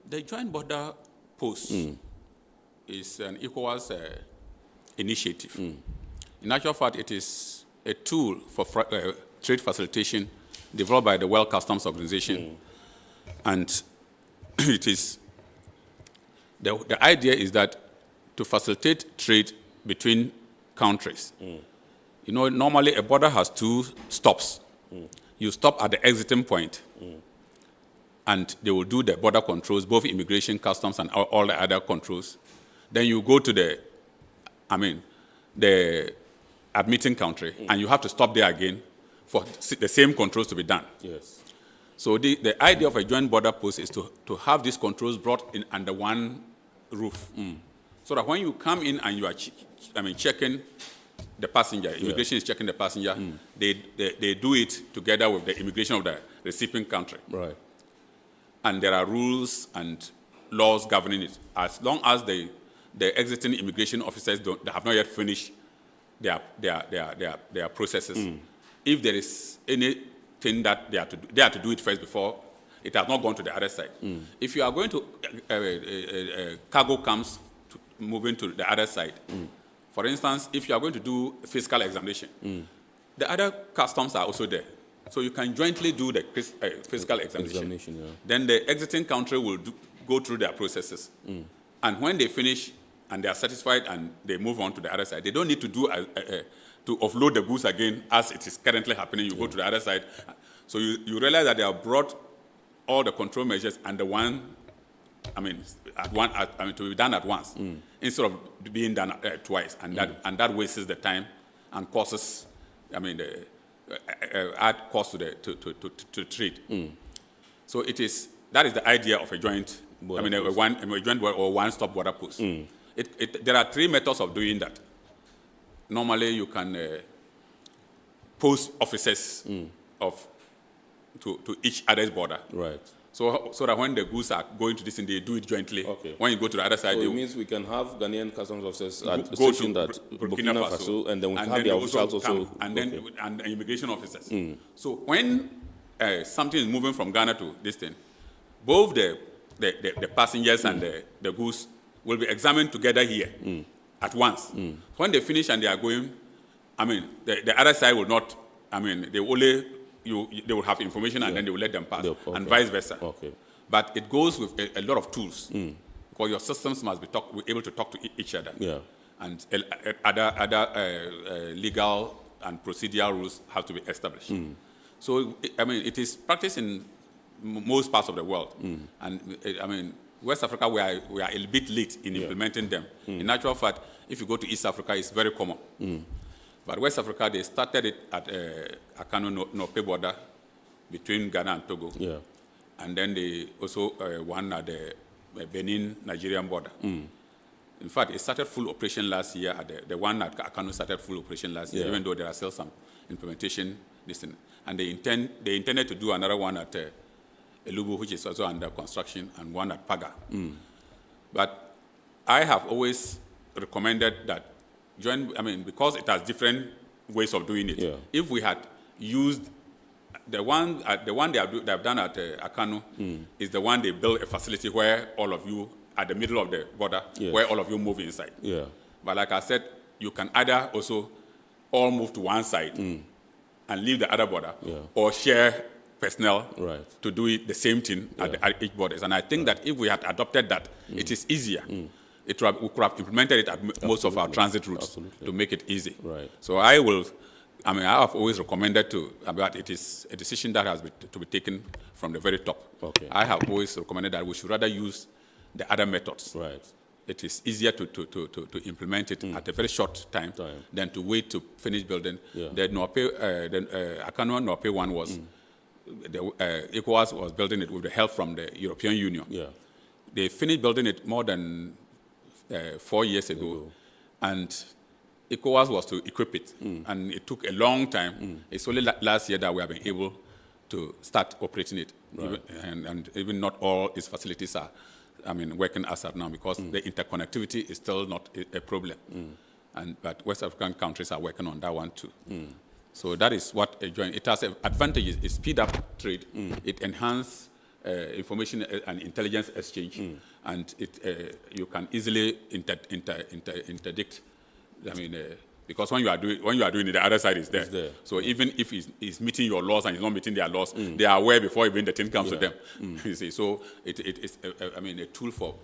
The joint border post is an ECOWAS initiative. In actual fact, it is a tool for trade facilitation developed by the World Customs Organization. And it is, the idea is that to facilitate trade between countries, you know, normally a border has 2 stops. You stop at the exiting point, and they will do the border controls, both immigration, customs, and all the other controls. Then you go to the admitting country, and you have to stop there again for the same controls to be done. Yes. So the idea of a joint border post is to have these controls brought in under one roof, so that when you come in and you are checking the passenger, immigration is checking the passenger, they do it together with the immigration of the recipient country. Right. And there are rules and laws governing it. As long as the exiting immigration officers they have not yet finished their processes. If there is anything that they have to do it first before it has not gone to the other side. If you are going to cargo comes moving to the other side, for instance, if you are going to do physical examination, the other customs are also there. So you can jointly do the physical examination. Then the exiting country will go through their processes. And when they finish and they are satisfied and they move on to the other side, they don't need to do to offload the goods again as it is currently happening. You go to the other side. So you realize that they have brought all the control measures under one, to be done at once, instead of being done twice. And that wastes the time and causes, add cost to trade. So that is the idea of a joint, a joint or one-stop border post. There are 3 methods of doing that. Normally, you can post officers to each other's border. Right. So that when the goods are going to this thing, they do it jointly. Okay. When you go to the other side, so it means we can have Ghanaian customs officers at the station that Burkina Faso, and then we have the officials also. And then and immigration officers. So when something is moving from Ghana to this thing, both the passengers and the goods will be examined together here at once. When they finish and they are going, I mean, the other side will not, I mean, they will have information and then they will let them pass, and vice versa. Okay. But it goes with a lot of tools, because your systems must be able to talk to each other. Yeah. And other legal and procedural rules have to be established. So, I mean, it is practiced in most parts of the world. And, I mean, West Africa, we are a bit late in implementing them. In actual fact, if you go to East Africa, it's very common. But West Africa, they started it at Akano-Nope border between Ghana and Togo. Yeah. And then they also one at the Benin-Nigerian border. In fact, it started full operation last year. The one at Akano started full operation last year, even though there are still some implementation. And they intended to do another one at Elubu, which is also under construction, and one at Paga. But I have always recommended that because it has different ways of doing it. If we had used the one they have done at Akano, is the one they built a facility where all of you at the middle of the border, where all of you move inside. But like I said, you can either also all move to one side and leave the other border, or share personnel to do it the same thing at each borders. And I think that if we had adopted that, it is easier. We could have implemented it at most of our transit routes to make it easy. So I have always recommended that it is a decision that has to be taken from the very top. I have always recommended that we should rather use the other methods. It is easier to implement it at a very short time than to wait to finish building. The Akano-Nope one was, ECOWAS was building it with the help from the European Union. They finished building it more than 4 years ago, and ECOWAS was to equip it, and it took a long time. It's only last year that we have been able to start operating it, and even not all its facilities are, working as of now, because the interconnectivity is still not a problem, but West African countries are working on that one too. So that is what it has advantages. It speed up trade, it enhance information and intelligence exchange, and you can easily interdict. Because when you are doing it, the other side is there. So even if he's meeting your laws and he's not meeting their laws, they are aware before even the thing comes to them. You see, so it is a tool for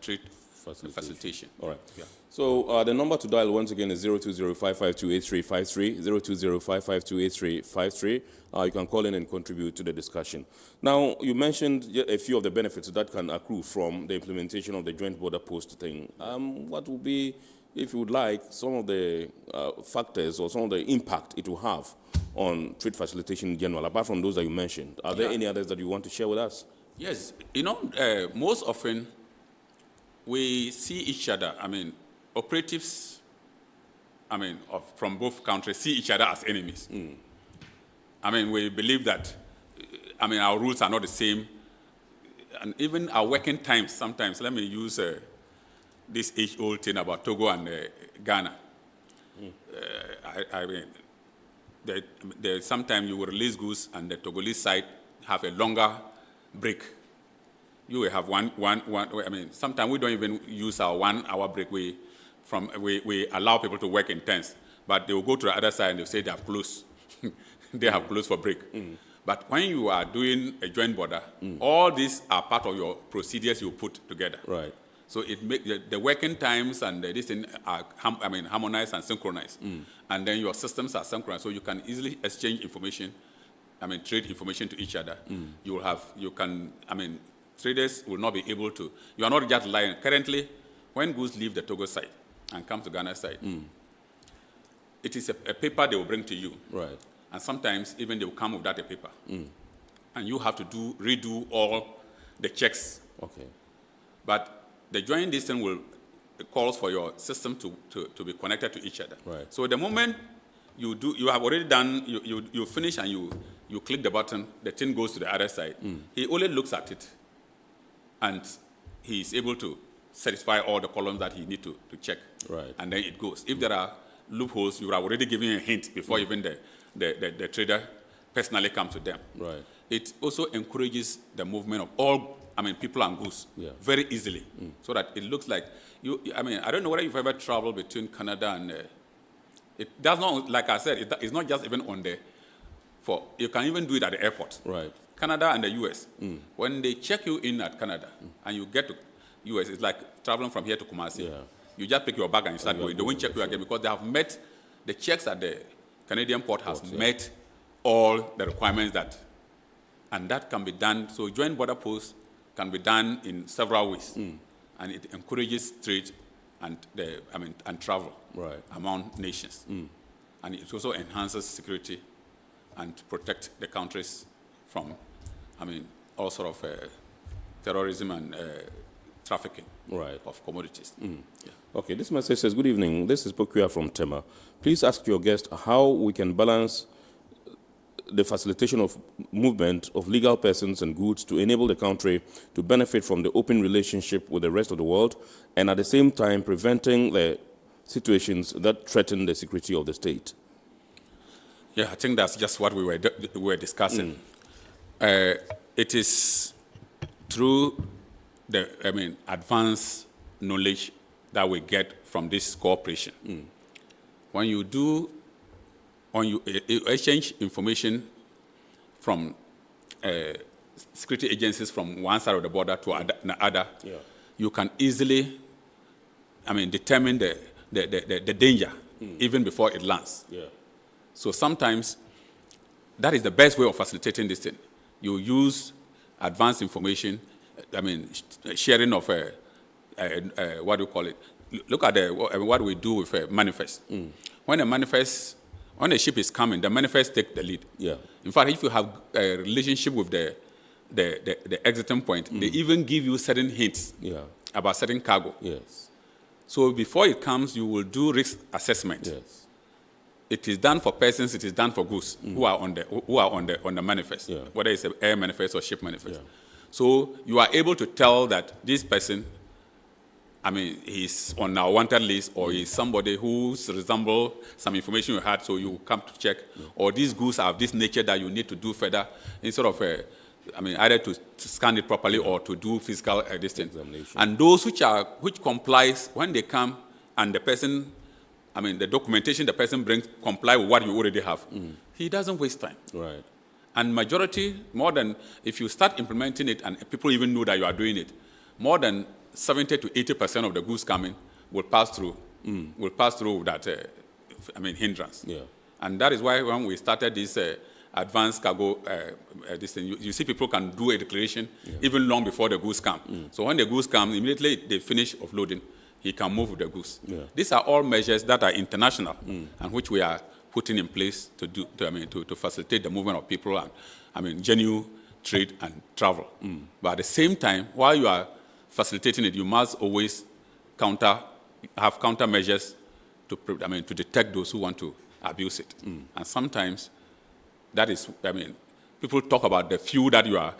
trade facilitation. All right. Yeah. So the number to dial once again is 020-552-8353, 020-552-8353. You can call in and contribute to the discussion. Now, you mentioned a few of the benefits that can accrue from the implementation of the joint border post thing. What would be, if you would like, some of the factors or some of the impact it will have on trade facilitation in general, apart from those that you mentioned? Are there any others that you want to share with us? Yes. Most often we see each other, operatives, from both countries see each other as enemies. We believe that, our rules are not the same. And even our working times sometimes, let me use this age-old thing about Togo and Ghana. Sometimes you will release goods and the Togolese side have a longer break. You will have sometimes we don't even use our 1 hour break. We allow people to work in tents, but they will go to the other side and they'll say they have closed. They have closed for break. But when you are doing a joint border, all these are part of your procedures you put together. Right. So it makes the working times and this thing are harmonized and synchronized. And then your systems are synchronized, so you can easily exchange information, trade information to each other. Traders will not be able to, you are not just lying. Currently, when goods leave the Togo side and come to Ghana side, it is a paper they will bring to you. Right. And sometimes even they will come without a paper. And you have to redo all the checks. Okay. But the joint distance calls for your system to be connected to each other. Right. So the moment you have already done, you finish and you you click the button, the thing goes to the other side. He only looks at it, and he is able to satisfy all the columns that he needs to check. Right. And then it goes. If there are loopholes, you are already giving a hint before even the trader personally comes to them. Right. It also encourages the movement of all, people and goods very easily, so that it looks like I don't know whether you've ever traveled between Canada and it does not, like I said, it's not just even on you can even do it at the airport. Right. Canada and the US, when they check you in at Canada and you get to US, it's like traveling from here to Kumasi. Yeah. You just pick your bag and you start going. They won't check you again because they have met, the checks at the Canadian port has met all the requirements and that can be done. So joint border posts can be done in several ways, and it encourages trade and travel among nations, and it also enhances security and protect the countries from, all sort of terrorism and trafficking of commodities. Yeah. Okay, this message says, good evening, this is Pokuya from Tema. Please ask your guest how we can balance the facilitation of movement of legal persons and goods to enable the country to benefit from the open relationship with the rest of the world, and at the same time preventing the situations that threaten the security of the state. Yeah, I think that's just what we were discussing. It is through the advanced knowledge that we get from this cooperation. When you exchange information from security agencies from one side of the border to another, you can easily, determine the danger even before it lands. Yeah. So sometimes that is the best way of facilitating this thing. You use advanced information, sharing of what do you call it? Look at what we do with a manifest. When a ship is coming, the manifest take the lead. Yeah. In fact, if you have a relationship with the exiting point, they even give you certain hints about certain cargo. Yes. So before it comes, you will do risk assessment. Yes. It is done for persons, it is done for goods who are on the manifest, whether it's an air manifest or ship manifest. So you are able to tell that this person, he's on our wanted list, or he's somebody who resembles some information you had, so you come to check, or these goods are of this nature that you need to do further, instead of, either to scan it properly or to do physical distance. And those which complies, when they come and the person, the documentation the person brings comply with what you already have, he doesn't waste time. Right. And majority, more than, if you start implementing it and people even know that you are doing it, more than 70 to 80% of the goods coming will pass through that hindrance. Yeah. And that is why when we started this advanced cargo, this thing, you see people can do a declaration even long before the goods come. So when the goods come, immediately they finish offloading, he can move with the goods. Yeah. These are all measures that are international and which we are putting in place to facilitate the movement of people and genuine trade and travel. But at the same time, while you are facilitating it, you must always have countermeasures to detect those who want to abuse it. And sometimes that is, people talk about the few that you are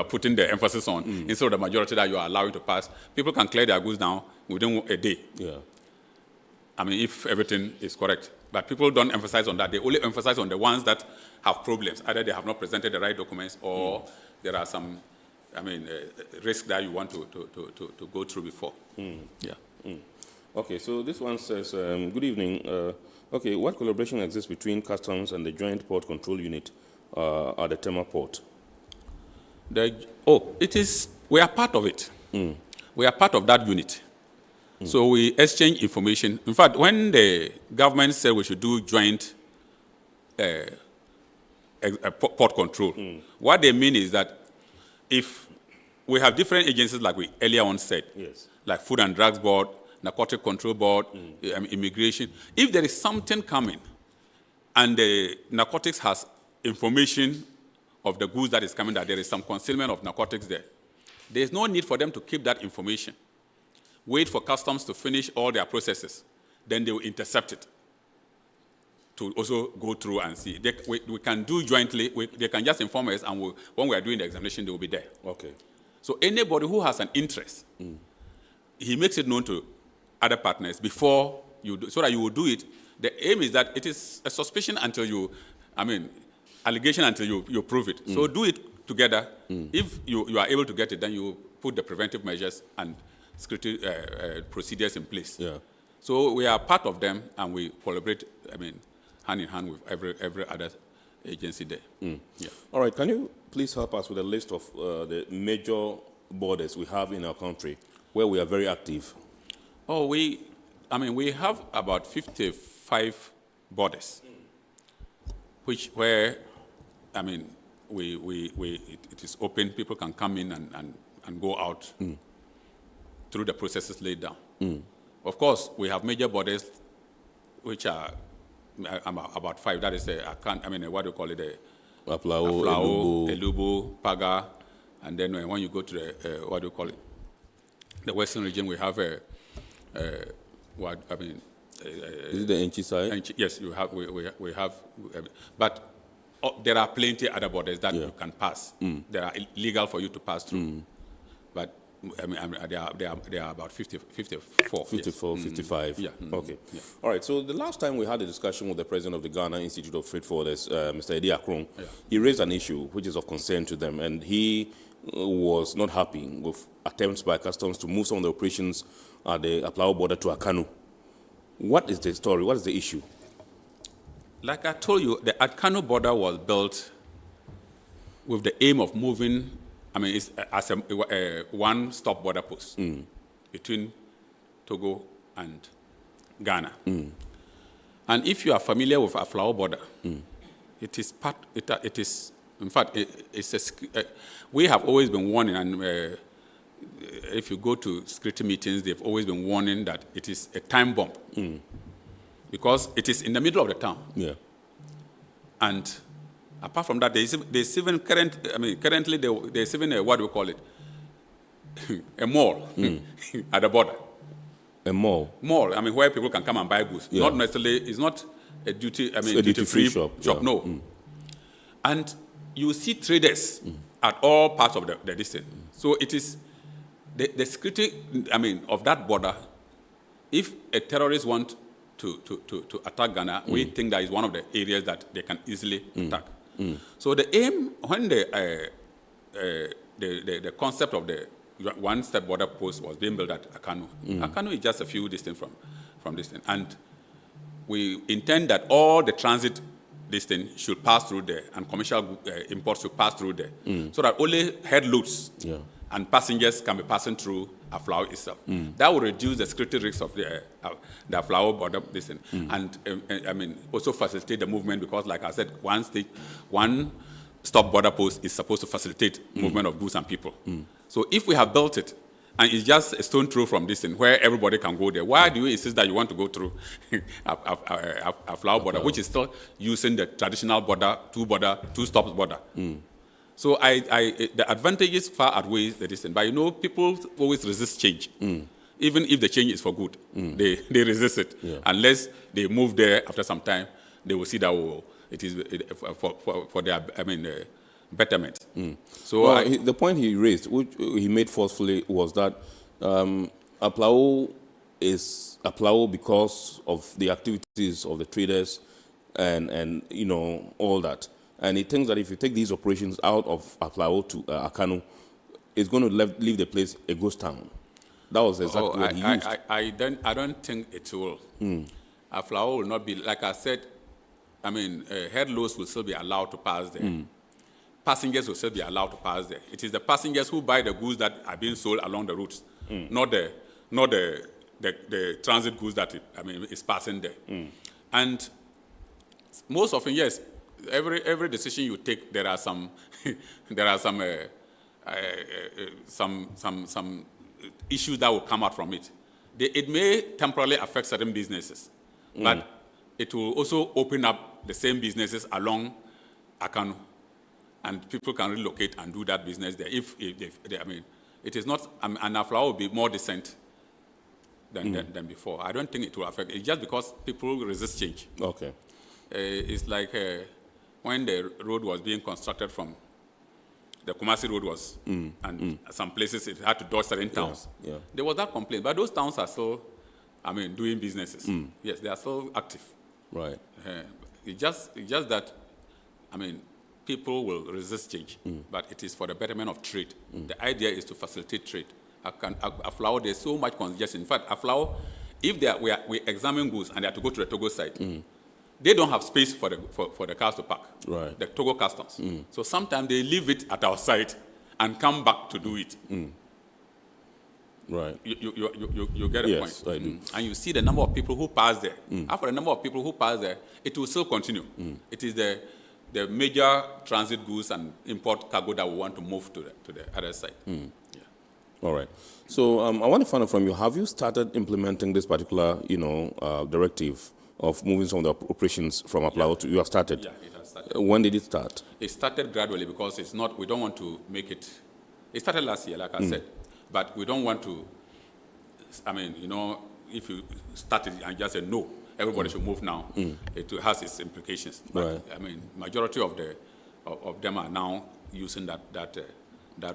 putting the emphasis on instead of the majority that you are allowing to pass. People can clear their goods down within a day. Yeah. If everything is correct. But people don't emphasize on that. They only emphasize on the ones that have problems. Either they have not presented the right documents, or there are some, risk that you want to go through before. Yeah. Okay, so this one says, good evening. Okay, what collaboration exists between customs and the Joint Port Control Unit at the Tema port? We are part of it. We are part of that unit. So we exchange information. In fact, when the government said we should do joint port control, what they mean is that if we have different agencies, like we earlier on said, like Food and Drugs Board, Narcotic Control Board, Immigration, if there is something coming and the narcotics has information of the goods that is coming, that there is some concealment of narcotics there is no need for them to keep that information. Wait for customs to finish all their processes, then they will intercept it to also go through and see. We can do jointly. They can just inform us, and when we are doing the examination, they will be there. Okay. So anybody who has an interest, he makes it known to other partners before you do, so that you will do it. The aim is that it is a suspicion until you, allegation until you prove it. So do it together. If you are able to get it, then you put the preventive measures and security procedures in place. Yeah. So we are part of them, and we collaborate, hand in hand with every other agency there. Yeah. All right, can you please help us with a list of the major borders we have in our country where we are very active? Oh, we have about 55 borders, where it is open. People can come in and go out through the processes laid down. Of course, we have major borders, which are about 5. That is what do you call it? Aflao, Elubo, Paga, and then when you go to the what do you call it? The Western region, we have is it the Enchi side? Yes, you have. We have, but there are plenty other borders that you can pass. They are illegal for you to pass through, but they are about 54. 54, yes. 55. Yeah. Okay. Yeah. All right. So the last time we had a discussion with the president of the Ghana Institute of Freight Forwarders, Mr. Eddie Akron, he raised an issue which is of concern to them, and he was not happy with attempts by customs to move some of the operations at the Aflao border to Akanu. What is the story? What is the issue? Like I told you, the Akanu border was built with the aim of moving. It's as a one-stop border post between Togo and Ghana. And if you are familiar with Aflao border, it is part. It is, in fact, we have always been warning, and if you go to security meetings, they've always been warning that it is a time bomb because it is in the middle of the town. Yeah. And apart from that, there's even currently there's even a, what do we call it? A mall at the border. A mall? Mall, where people can come and buy goods. Yeah. Not necessarily, it's not a duty-free shop. No. Yeah. And you see traders at all parts of the distance. So it is the security, of that border. If a terrorist want to attack Ghana, we think that is one of the areas that they can easily attack. So the aim, when the concept of the one-step border post was being built at Akanu, Akanu is just a few distance from this thing. And we intend that all the transit distance should pass through there, and commercial imports should pass through there, so that only head loads and passengers can be passing through Aflao itself. That will reduce the security risks of the Aflao border distance, and also facilitate the movement, because, like I said, one stop border post is supposed to facilitate movement of goods and people. So if we have built it, and it's just a stone throw from this thing where everybody can go there, why do you insist that you want to go through Aflao border, which is still using the traditional border, two stops border? So the advantages far outweighs the distance. But people always resist change. Even if the change is for good, they resist it. Unless they move there after some time, they will see that it is for their betterment. So the point he raised, which he made forcefully, was that Aflao is Aflao because of the activities of the traders and all that. And he thinks that if you take these operations out of Aflao to Akanu, it's going to leave the place a ghost town. That was exactly what he used. I don't think it will. Aflao will not be, like I said, head loads will still be allowed to pass there. Passengers will still be allowed to pass there. It is the passengers who buy the goods that are being sold along the routes, not the transit goods that is passing there. And most often, yes, every decision you take, there are some issues that will come out from it. It may temporarily affect certain businesses, but it will also open up the same businesses along Akanu, and people can relocate and do that business there. If it is not, and Aflao will be more decent than before. I don't think it will affect. It's just because people resist change. Okay. it's like when the road was being constructed from the Kumasi road was, and some places it had to dodge certain towns. Yeah. There was that complaint, but those towns are still, doing businesses. Yes, they are still active. Right. It's just that, people will resist change, but it is for the betterment of trade. The idea is to facilitate trade. Aflao, there's so much congestion. In fact, Aflao, if we examine goods and they have to go to the Togo site, they don't have space for the cars to park. Right. The Togo customs. So sometimes they leave it at our site and come back to do it. Right. You get a point. Yes, I do. And you see the number of people who pass there. After the number of people who pass there, it will still continue. It is the major transit goods and import cargo that we want to move to the other side. All right. So I want to find out from you, have you started implementing this particular, directive of moving some of the operations from Aflao to, you have started? Yeah, it has started. When did it start? It started gradually because we don't want to make it, it started last year, like I said, but we don't want to, if you start it and just say, no, everybody should move now, it has its implications. But, Right. Majority of them are now using that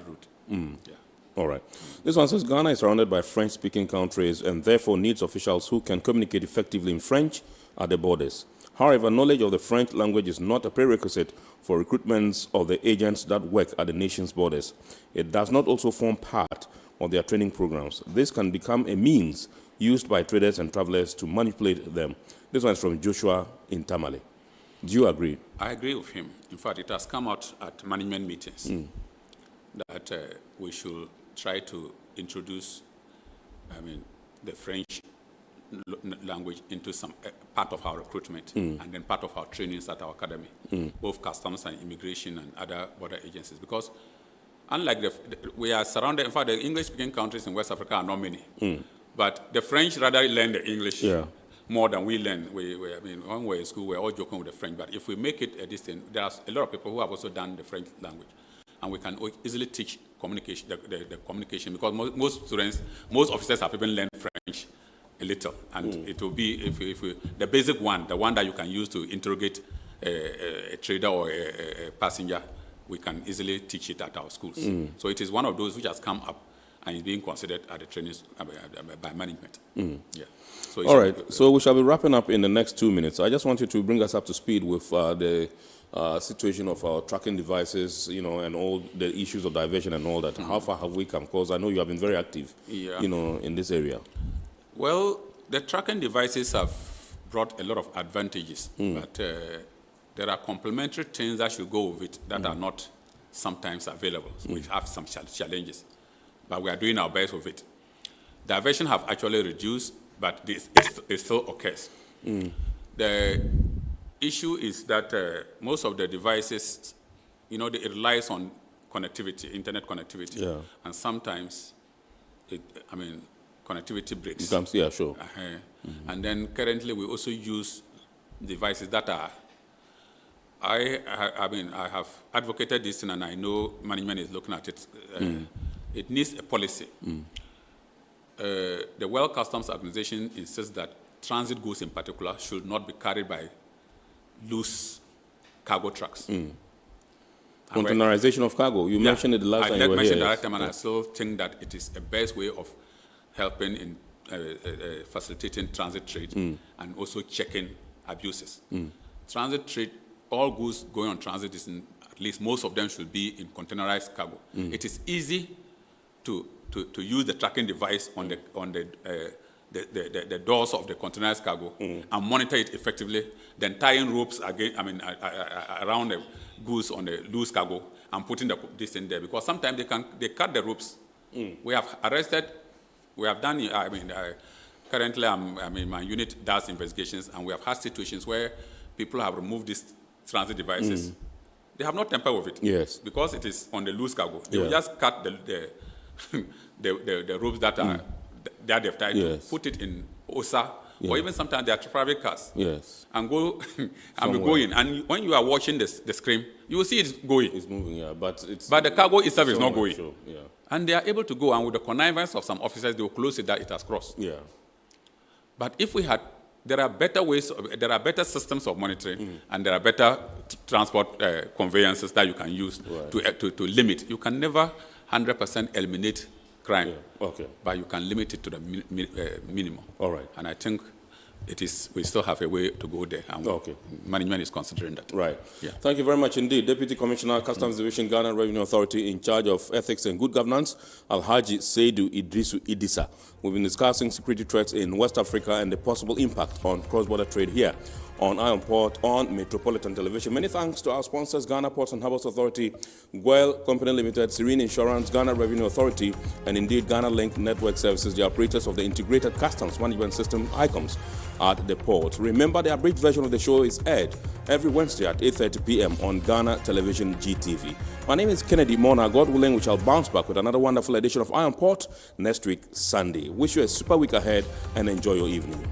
route. Yeah. All right. This one says Ghana is surrounded by French-speaking countries and therefore needs officials who can communicate effectively in French at the borders. However, knowledge of the French language is not a prerequisite for recruitments of the agents that work at the nation's borders. It does not also form part of their training programs. This can become a means used by traders and travelers to manipulate them. This one is from Joshua in Tamale. Do you agree? I agree with him. In fact, it has come out at management meetings that we should try to introduce, the French language into some part of our recruitment and then part of our trainings at our academy, both customs and immigration and other border agencies. Because unlike we are surrounded, in fact, the English-speaking countries in West Africa are not many, but the French rather learn the English more than we learn. When we're in school, we're all joking with the French, but if we make it a distance, there's a lot of people who have also done the French language. And we can easily teach communication, the communication, because most officers have even learned French a little. And it will be, if the basic one, the one that you can use to interrogate a trader or a passenger, we can easily teach it at our schools. So it is one of those which has come up and is being considered at the trainings by management. Yeah. So all right. So we shall be wrapping up in the next 2 minutes. I just want you to bring us up to speed with the situation of our tracking devices, and all the issues of diversion and all that. How far have we come? Because I know you have been very active, in this area. Well, the tracking devices have brought a lot of advantages, but there are complementary things that should go with it that are not sometimes available, which have some challenges. But we are doing our best with it. Diversion have actually reduced, but it still occurs. The issue is that most of the devices, it relies on connectivity, internet connectivity, and sometimes, connectivity breaks. Yeah, sure. And then currently we also use devices that are, I have advocated this and I know management is looking at it. It needs a policy. The World Customs Organization insists that transit goods in particular should not be carried by loose cargo trucks. Containerization of cargo. You mentioned it the last time you were here. I mentioned that time, and I still think that it is the best way of helping in facilitating transit trade and also checking abuses. Transit trade, all goods going on transit, at least most of them should be in containerized cargo. It is easy to use the tracking device on the doors of the containerized cargo and monitor it effectively, then tying ropes around the goods on the loose cargo and putting this in there, because sometimes they cut the ropes. We have arrested, we have done, currently my unit does investigations, and we have had situations where people have removed these transit devices. They have not tampered with it. Yes. Because it is on the loose cargo. They will just cut the ropes that are that they've tied to, put it in OSA, or even sometimes they are private cars. And go and be going. And when you are watching the screen, you will see it's going. It's moving, but the cargo itself is not going. Sure. And they are able to go, and with the connivance of some officers, they will close it that it has crossed. Yeah. But if we had there are better ways, there are better systems of monitoring, and there are better transport conveyances that you can use to limit. You can never 100% eliminate crime, but you can limit it to the minimum. All right. And I think we still have a way to go there, and management is considering that. Right. Yeah. Thank you very much indeed. Deputy Commissioner, Customs Division, Ghana Revenue Authority, in charge of ethics and good governance, Alhaji Seidu Idrisu Idisa. We've been discussing security threats in West Africa and the possible impact on cross-border trade here on Iron Port on Metropolitan Television. Many thanks to our sponsors, Ghana Ports and Harbours Authority, Guel Company Limited, Serene Insurance, Ghana Revenue Authority, and indeed Ghana Link Network Services, the operators of the Integrated Customs Management System, ICOMS, at the port. Remember, the abridged version of the show is aired every Wednesday at 8:30 p.m. on Ghana Television GTV. My name is Kennedy Mona. God willing, we shall bounce back with another wonderful edition of Iron Port next week, Sunday. Wish you a super week ahead and enjoy your evening.